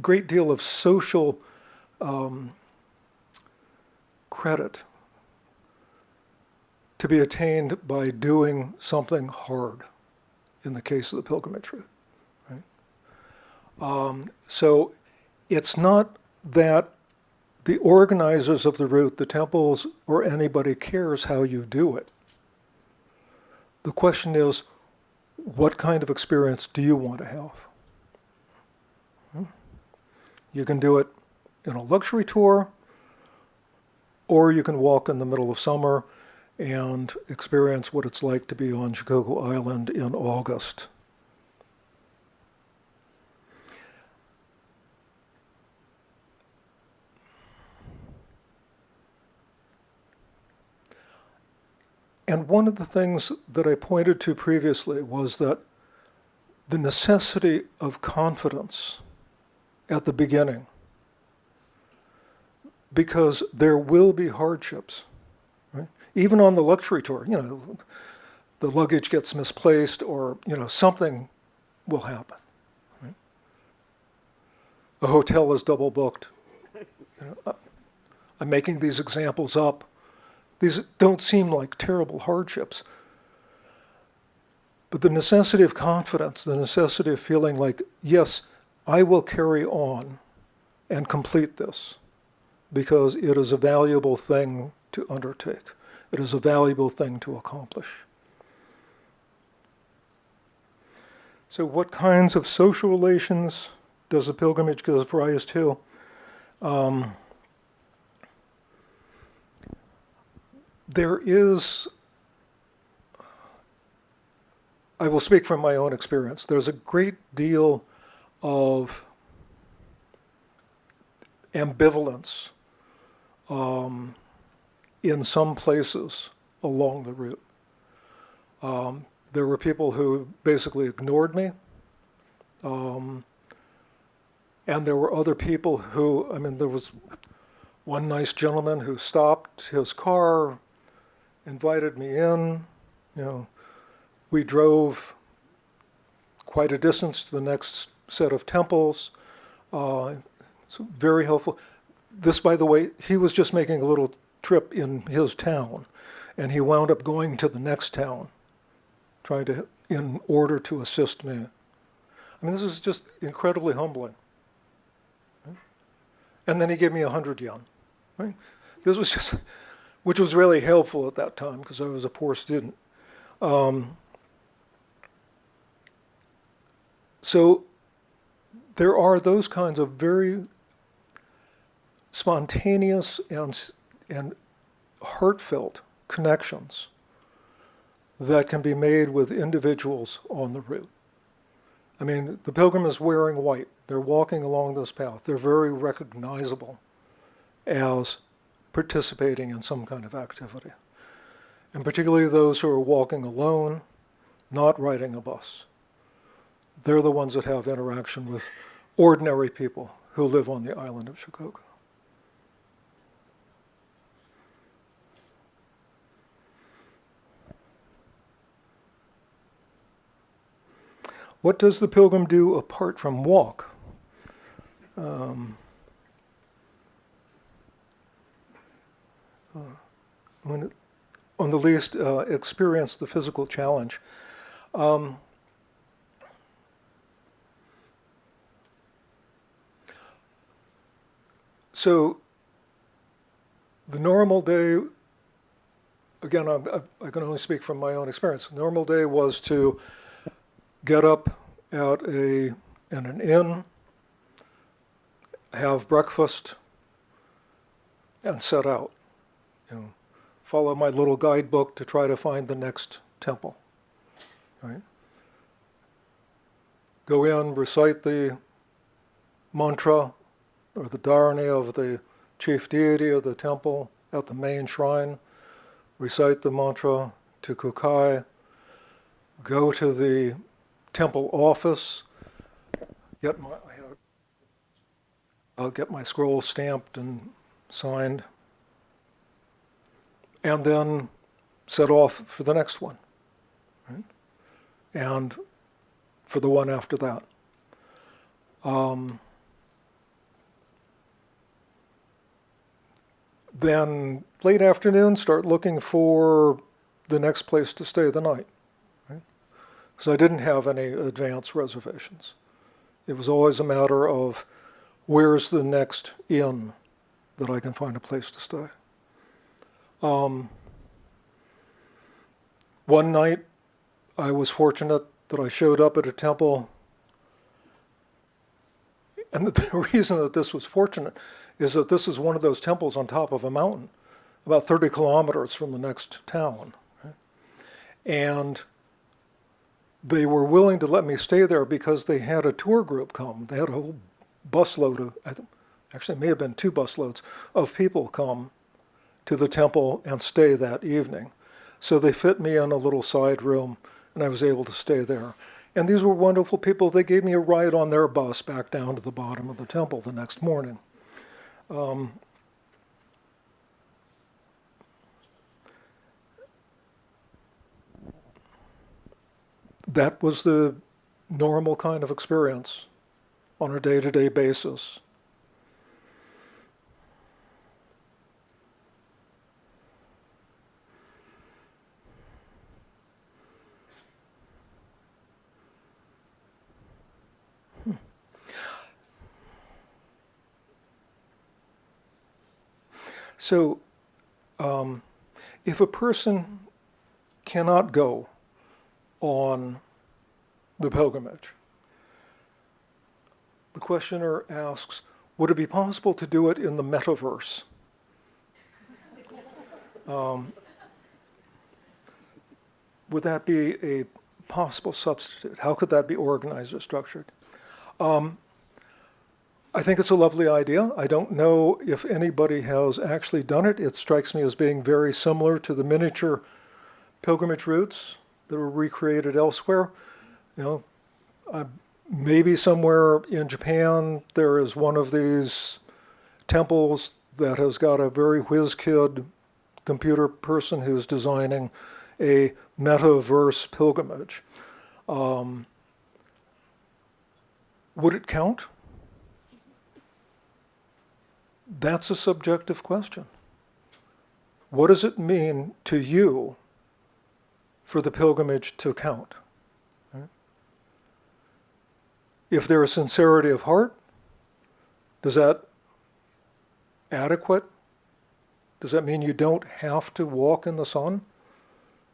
great deal of social credit to be attained by doing something hard in the case of the pilgrimage route. Right? So it's not that the organizers of the route, the temples, or anybody cares how you do it. The question is, what kind of experience do you want to have? You can do it in a luxury tour, or you can walk in the middle of summer and experience what it's like to be on Shikoku Island in August. And one of the things that I pointed to previously was that the necessity of confidence at the beginning, because there will be hardships, right? Even on the luxury tour, the luggage gets misplaced, or something will happen. Right? A hotel is double booked. I'm making these examples up. These don't seem like terrible hardships. But the necessity of confidence, the necessity of feeling like, yes, I will carry on and complete this because it is a valuable thing to undertake. It is a valuable thing to accomplish. So what kinds of social relations does the pilgrimage give rise to? There is, I will speak from my own experience, there's a great deal of ambivalence in some places along the route. There were people who basically ignored me, and there were other people who, there was one nice gentleman who stopped his car, invited me in. We drove quite a distance to the next set of temples. It's very helpful. This, by the way, he was just making a little trip in his town, and he wound up going to the next town, in order to assist me. This is just incredibly humbling. Right? And then he gave me 100 yen. Right? This was just, which was really helpful at that time because I was a poor student. So there are those kinds of very spontaneous and heartfelt connections that can be made with individuals on the route. The pilgrim is wearing white. They're walking along this path. They're very recognizable as participating in some kind of activity. And particularly those who are walking alone, not riding a bus. They're the ones that have interaction with ordinary people who live on the island of Shikoku. What does the pilgrim do apart from walk? On the least, experience the physical challenge. So the normal day, again, I can only speak from my own experience. The normal day was to get up at an inn, have breakfast, and set out. Follow my little guidebook to try to find the next temple. Right? Go in, recite the mantra or the dharana of the chief deity of the temple at the main shrine, recite the mantra to Kukai, go to the temple office, I'll get my scroll stamped and signed, and then set off for the next one, right? And for the one after that. Then late afternoon, start looking for the next place to stay the night, right? Because I didn't have any advance reservations. It was always a matter of where's the next inn that I can find a place to stay. One night, I was fortunate that I showed up at a temple. And the reason that this was fortunate is that this is one of those temples on top of a mountain, about 30 kilometers from the next town. Right? And they were willing to let me stay there because they had a tour group come. They had a whole busload of, actually it may have been 2 busloads of people come to the temple and stay that evening. So they fit me in a little side room and I was able to stay there. And these were wonderful people. They gave me a ride on their bus back down to the bottom of the temple the next morning. That was the normal kind of experience on a day-to-day basis. So, if a person cannot go on the pilgrimage, the questioner asks, would it be possible to do it in the metaverse? Would that be a possible substitute? How could that be organized or structured? I think it's a lovely idea. I don't know if anybody has actually done it. It strikes me as being very similar to the miniature pilgrimage routes that were recreated elsewhere. You know, maybe somewhere in Japan there is one of these temples that has got a very whiz-kid computer person who's designing a metaverse pilgrimage. Would it count? That's a subjective question. What does it mean to you for the pilgrimage to count? Right? If there is sincerity of heart, does that adequate? Does that mean you don't have to walk in the sun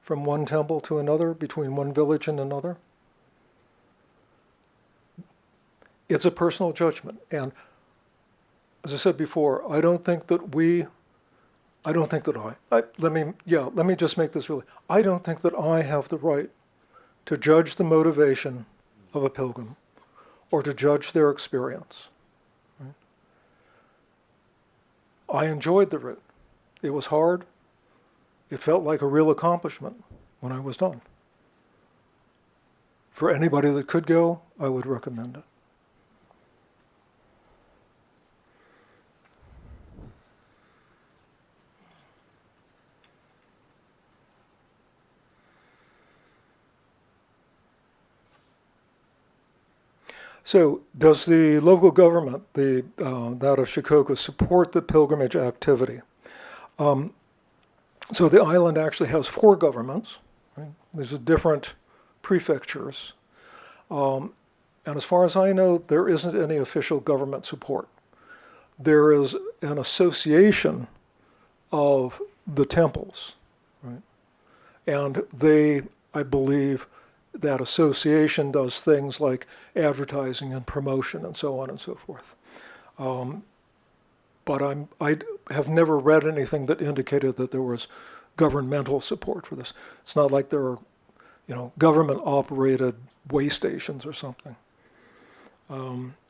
from one temple to another, between one village and another? It's a personal judgment. And as I said before, I don't think that let me just make this really, I don't think that I have the right to judge the motivation of a pilgrim or to judge their experience. Right? I enjoyed the route. It was hard. It felt like a real accomplishment when I was done. For anybody that could go, I would recommend it. So, does the local government, that of Shikoku, support the pilgrimage activity? So the island actually has 4 governments. Right? These are different prefectures. And as far as I know, there isn't any official government support. There is an association of the temples. Right? And they, I believe, that association does things like advertising and promotion and so on and so forth. But I have never read anything that indicated that there was governmental support for this. It's not like there are, government-operated way stations or something.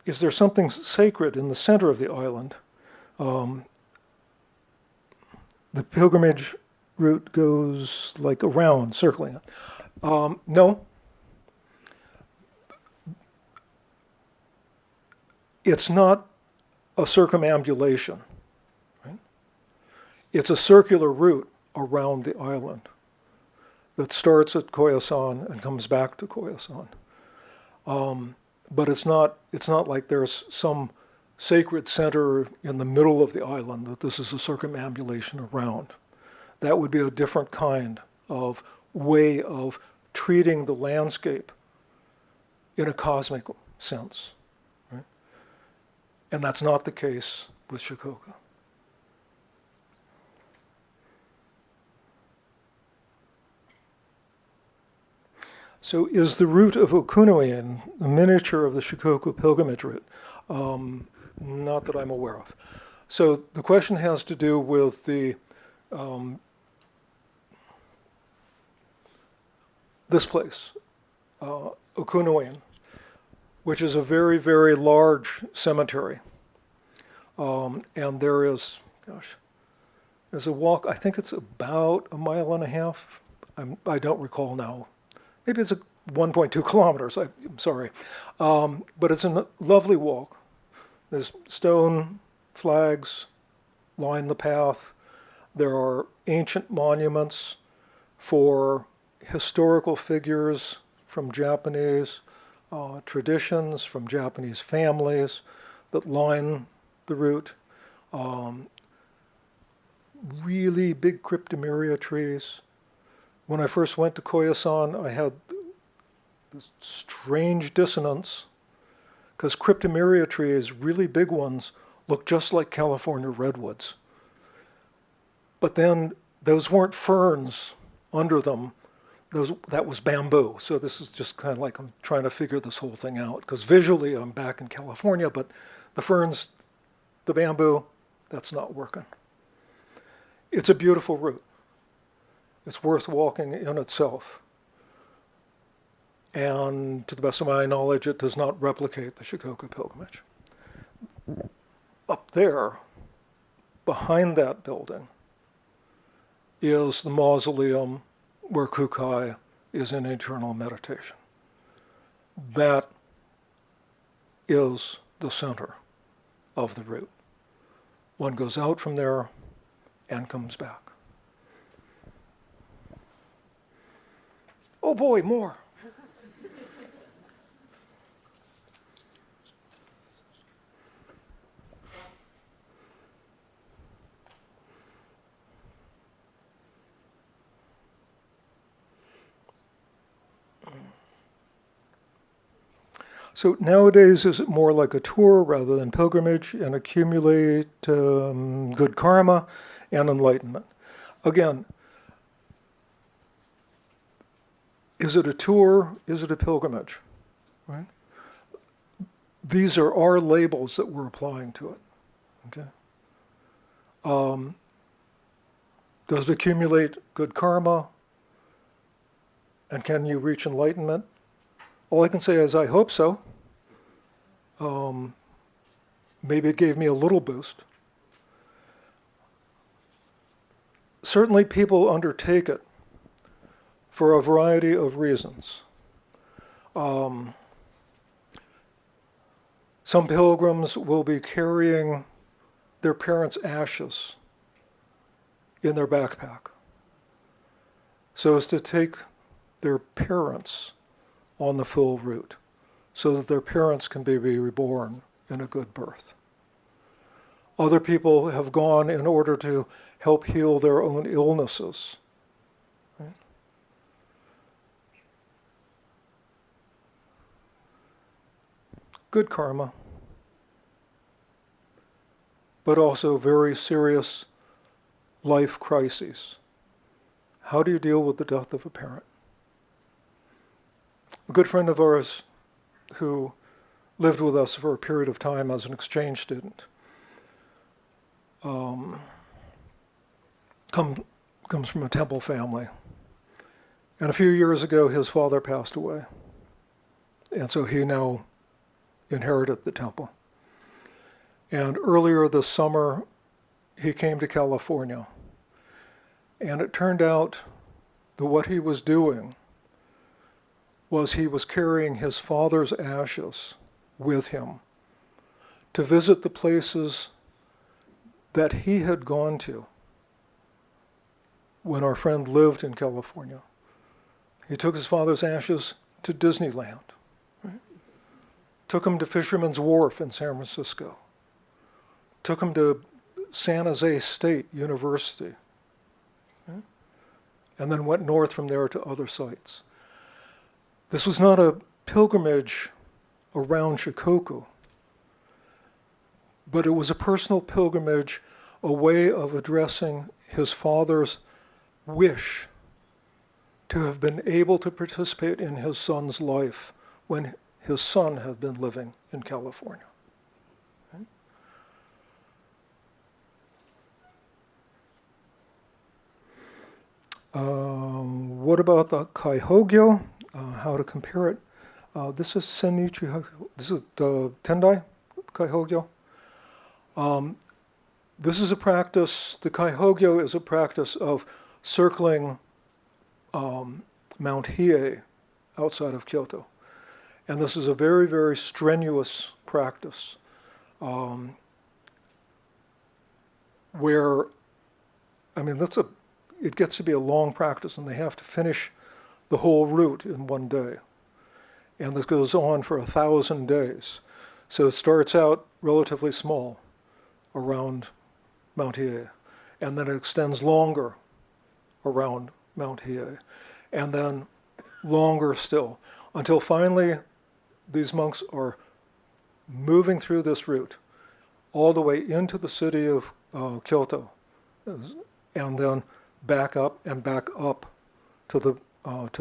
Is there something sacred in the center of the island? The pilgrimage route goes like around, circling it. No. It's not a circumambulation. Right? It's a circular route around the island that starts at Koyasan and comes back to Koyasan. But it's not like there's some sacred center in the middle of the island that this is a circumambulation around. That would be a different kind of way of treating the landscape in a cosmic sense. Right? And that's not the case with Shikoku. So is the route of Okunoin a miniature of the Shikoku pilgrimage route? Not that I'm aware of. So the question has to do with the this place, Okunoin, which is a very, very large cemetery. And there is, there's a walk, I think it's about 1.5 miles. I don't recall now. Maybe it's 1.2 kilometers, I'm sorry. But it's a lovely walk. There's stone flags line the path. There are ancient monuments for historical figures from Japanese traditions, from Japanese families that line the route. Really big cryptomeria trees. When I first went to Koyasan, I had this strange dissonance because cryptomeria trees, really big ones, look just like California redwoods. But then those weren't ferns under them. That was bamboo. So this is just kind of like I'm trying to figure this whole thing out because visually I'm back in California, but the ferns, the bamboo, that's not working. It's a beautiful route. It's worth walking in itself. And to the best of my knowledge, it does not replicate the Shikoku pilgrimage. Up there, behind that building, is the mausoleum where Kukai is in eternal meditation. That is the center of the route. One goes out from there and comes back. Oh boy, more. So nowadays, is it more like a tour rather than pilgrimage and accumulate good karma and enlightenment? Again, is it a tour? Is it a pilgrimage? Right? These are our labels that we're applying to it. Okay. Does it accumulate good karma? And can you reach enlightenment? All I can say is I hope so. Maybe it gave me a little boost. Certainly people undertake it for a variety of reasons. Some pilgrims will be carrying their parents' ashes in their backpack so as to take their parents on the full route so that their parents can be reborn in a good birth. Other people have gone in order to help heal their own illnesses. Right? Good karma, but also very serious life crises. How do you deal with the death of a parent? A good friend of ours who lived with us for a period of time as an exchange student comes from a temple family. And a few years ago, his father passed away. And so he now inherited the temple. And earlier this summer, he came to California. And it turned out that what he was doing was he was carrying his father's ashes with him to visit the places that he had gone to when our friend lived in California. He took his father's ashes to Disneyland, right? Took him to Fisherman's Wharf in San Francisco, took him to San Jose State University, right? And then went north from there to other sites. This was not a pilgrimage around Shikoku, but it was a personal pilgrimage, a way of addressing his father's wish to have been able to participate in his son's life when his son had been living in California. Okay? What about the Kaihogyo? How to compare it? This is Senichi. This is the Tendai Kaihogyo. This is a practice. The Kaihogyo is a practice of circling Mount Hiei outside of Kyoto, and this is a very, very strenuous practice where, I mean, it gets to be a long practice, and they have to finish the whole route in one day. And this goes on for 1,000 days. So it starts out relatively small around Mount Hiei, and then it extends longer around Mount Hiei, and then longer still, until finally these monks are moving through this route all the way into the city of Kyoto, and then back up to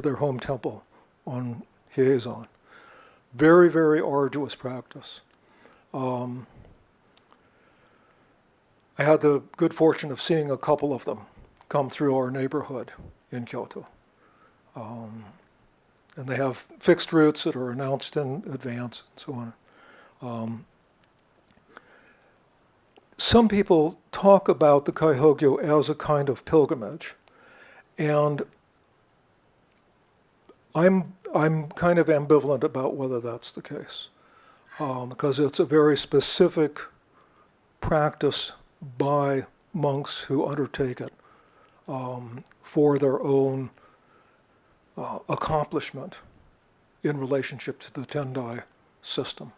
their home temple on Hieizan. Very, very arduous practice. I had the good fortune of seeing a couple of them come through our neighborhood in Kyoto. And they have fixed routes that are announced in advance and so on. Some people talk about the Kaihogyo as a kind of pilgrimage, and I'm kind of ambivalent about whether that's the case, because it's a very specific practice by monks who undertake it for their own accomplishment in relationship to the Tendai system.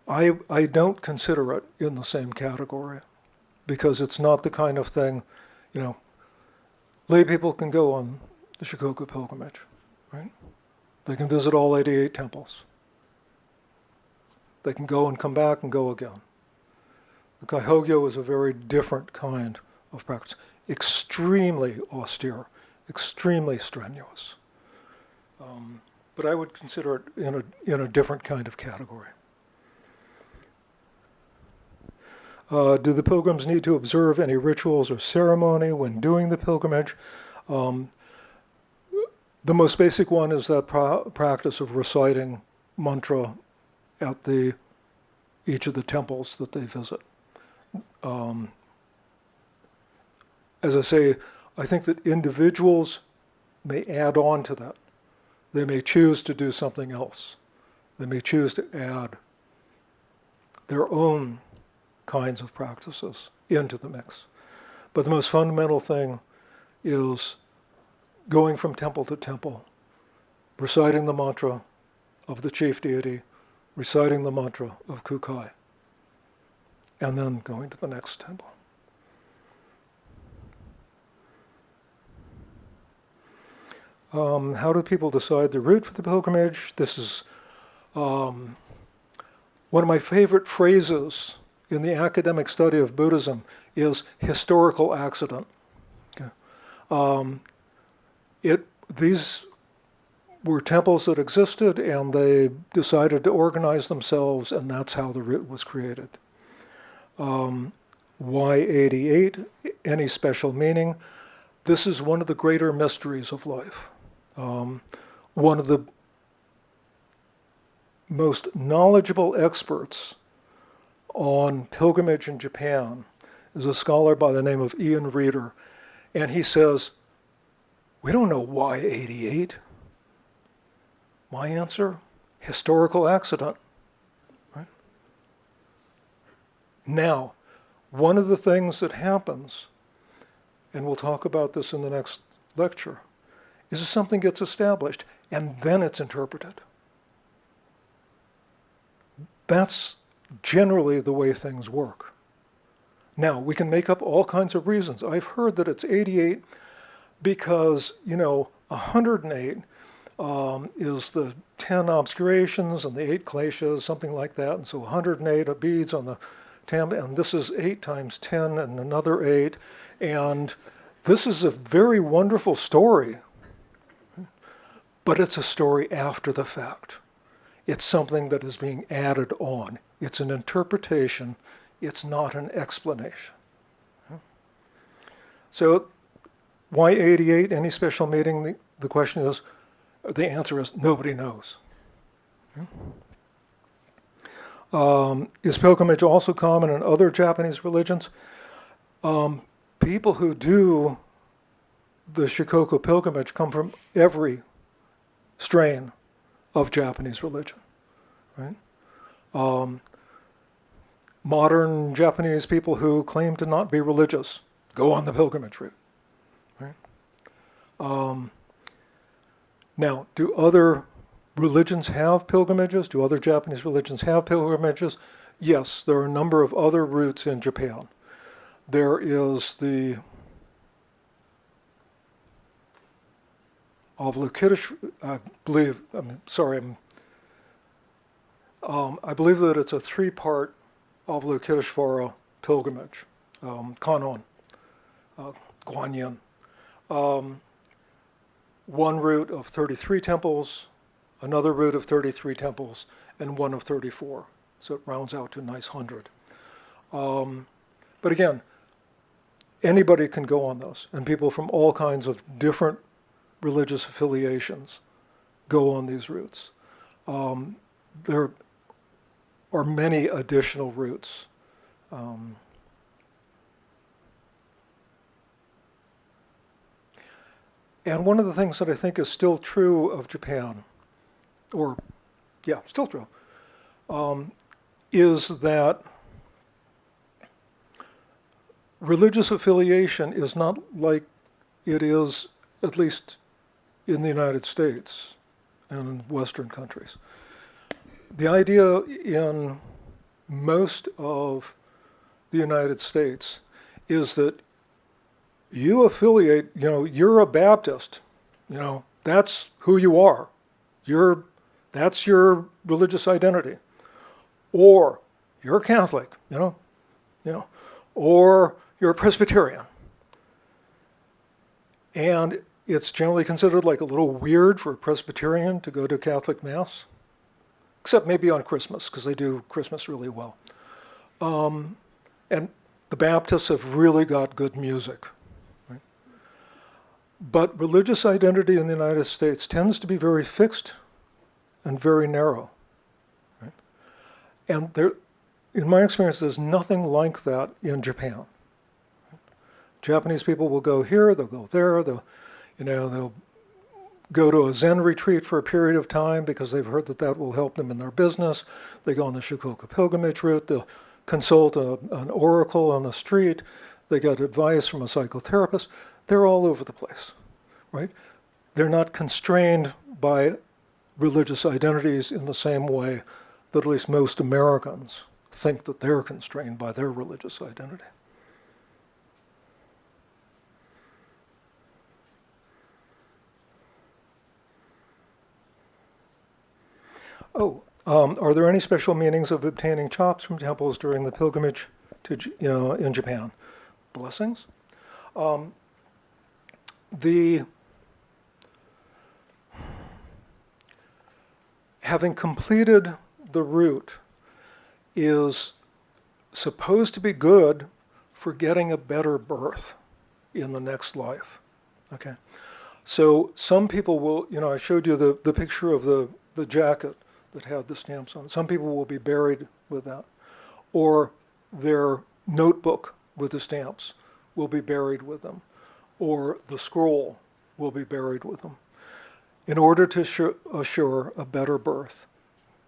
I don't consider it in the same category, because it's not the kind of thing, lay people can go on the Shikoku pilgrimage, right? They can visit all 88 temples. They can go and come back and go again. The Kaihogyo is a very different kind of practice, extremely austere, extremely strenuous. But I would consider it in a different kind of category. Do the pilgrims need to observe any rituals or ceremony when doing the pilgrimage? The most basic one is that practice of reciting mantra at each of the temples that they visit. As I say, I think that individuals may add on to that. They may choose to do something else. They may choose to add their own kinds of practices into the mix. But the most fundamental thing is going from temple to temple, reciting the mantra of the chief deity, reciting the mantra of Kukai, and then going to the next temple. How do people decide the route for the pilgrimage? This is one of my favorite phrases in the academic study of Buddhism is historical accident. Okay. These were temples that existed, and they decided to organize themselves, and that's how the route was created. Why 88? Any special meaning? This is one of the greater mysteries of life. One of the most knowledgeable experts on pilgrimage in Japan is a scholar by the name of Ian Reeder, and he says, we don't know why 88. My answer, historical accident. Right? Now, one of the things that happens, and we'll talk about this in the next lecture, is that something gets established and then it's interpreted. That's generally the way things work. Now, we can make up all kinds of reasons. I've heard that it's 88 because, 108 is the 10 obscurations and the 8 kleshas, something like that. And so 108 beads on the and this is 8 times 10 and another 8. And this is a very wonderful story, but it's a story after the fact. It's something that is being added on. It's an interpretation. It's not an explanation. So why 88? Any special meaning? The question is, the answer is nobody knows. Is pilgrimage also common in other Japanese religions? People who do the Shikoku pilgrimage come from every strain of Japanese religion, right? Modern Japanese people who claim to not be religious go on the pilgrimage route, right? Now, do other religions have pilgrimages? Do other Japanese religions have pilgrimages? Yes, there are a number of other routes in Japan. There is the Avalokiteshvara, I believe that it's a 3-part Avalokiteshvara pilgrimage, Kanon, Guanyin. One route of 33 temples, another route of 33 temples, and one of 34. So it rounds out to a nice 100. But again, anybody can go on those, and people from all kinds of different religious affiliations go on these routes. There are many additional routes. And one of the things that I think is still true of Japan, still true, is that religious affiliation is not like it is, at least in the United States and Western countries. The idea in most of the United States is that you affiliate, you're a Baptist, that's who you are. That's your religious identity. Or you're a Catholic, or you're a Presbyterian. And it's generally considered like a little weird for a Presbyterian to go to Catholic Mass, except maybe on Christmas, because they do Christmas really well. And the Baptists have really got good music. Right? But religious identity in the United States tends to be very fixed and very narrow. Right? And there, in my experience, there's nothing like that in Japan. Japanese people will go here, they'll go there, they'll go to a Zen retreat for a period of time because they've heard that will help them in their business. They go on the Shikoku pilgrimage route, they'll consult an oracle on the street, they get advice from a psychotherapist. They're all over the place, right? They're not constrained by religious identities in the same way that at least most Americans think that they're constrained by their religious identity. Are there any special meanings of obtaining chops from temples during the pilgrimage to, in Japan? Blessings. Having completed the route is supposed to be good for getting a better birth in the next life. Okay, so some people will, I showed you the picture of the jacket that had the stamps on it. Some people will be buried with that. Or their notebook with the stamps will be buried with them. Or the scroll will be buried with them. In order to assure a better birth,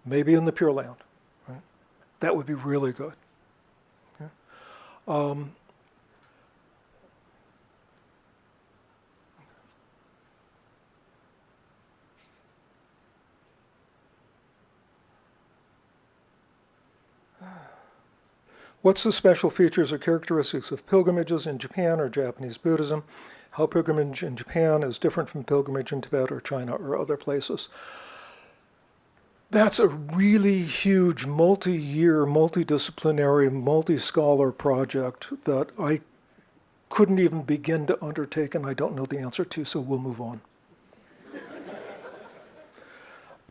maybe in the Pure Land. Right? That would be really good. Okay? What's the special features or characteristics of pilgrimages in Japan or Japanese Buddhism? How pilgrimage in Japan is different from pilgrimage in Tibet or China or other places? That's a really huge, multi-year, multidisciplinary, multi-scholar project that I couldn't even begin to undertake, and I don't know the answer to, so we'll move on.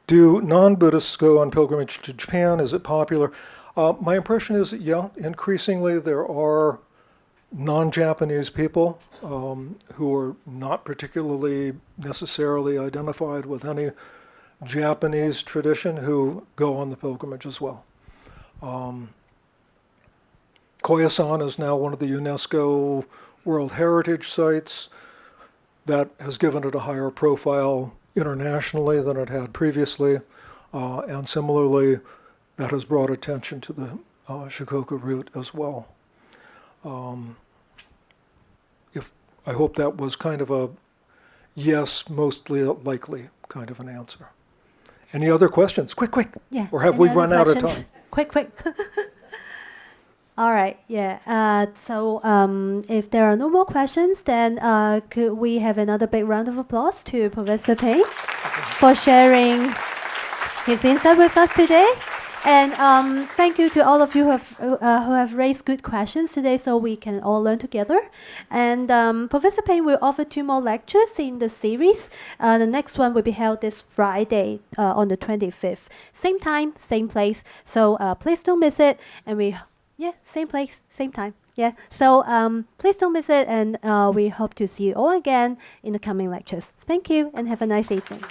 Do non-Buddhists go on pilgrimage to Japan? Is it popular? My impression is that, yeah, increasingly there are non-Japanese people who are not particularly necessarily identified with any Japanese tradition who go on the pilgrimage as well. Koyasan is now one of the UNESCO World Heritage Sites. That has given it a higher profile internationally than it had previously. And similarly, that has brought attention to the Shikoku route as well. I hope that was kind of a yes, mostly likely kind of an answer. Any other questions? Quick. Yeah. Or have Any we other run out of questions? time? Quick. All right, yeah. So if there are no more questions, then could we have another big round of applause to Professor Payne for sharing his insight with us today. And thank you to all of you who have raised good questions today, so we can all learn together. And Professor Payne will offer 2 more lectures in the series. The next one will be held this Friday on the 25th. Same time, same place. So please don't miss it. And same place, same time. Yeah. So please don't miss it, and we hope to see you all again in the coming lectures. Thank you, and have a nice evening.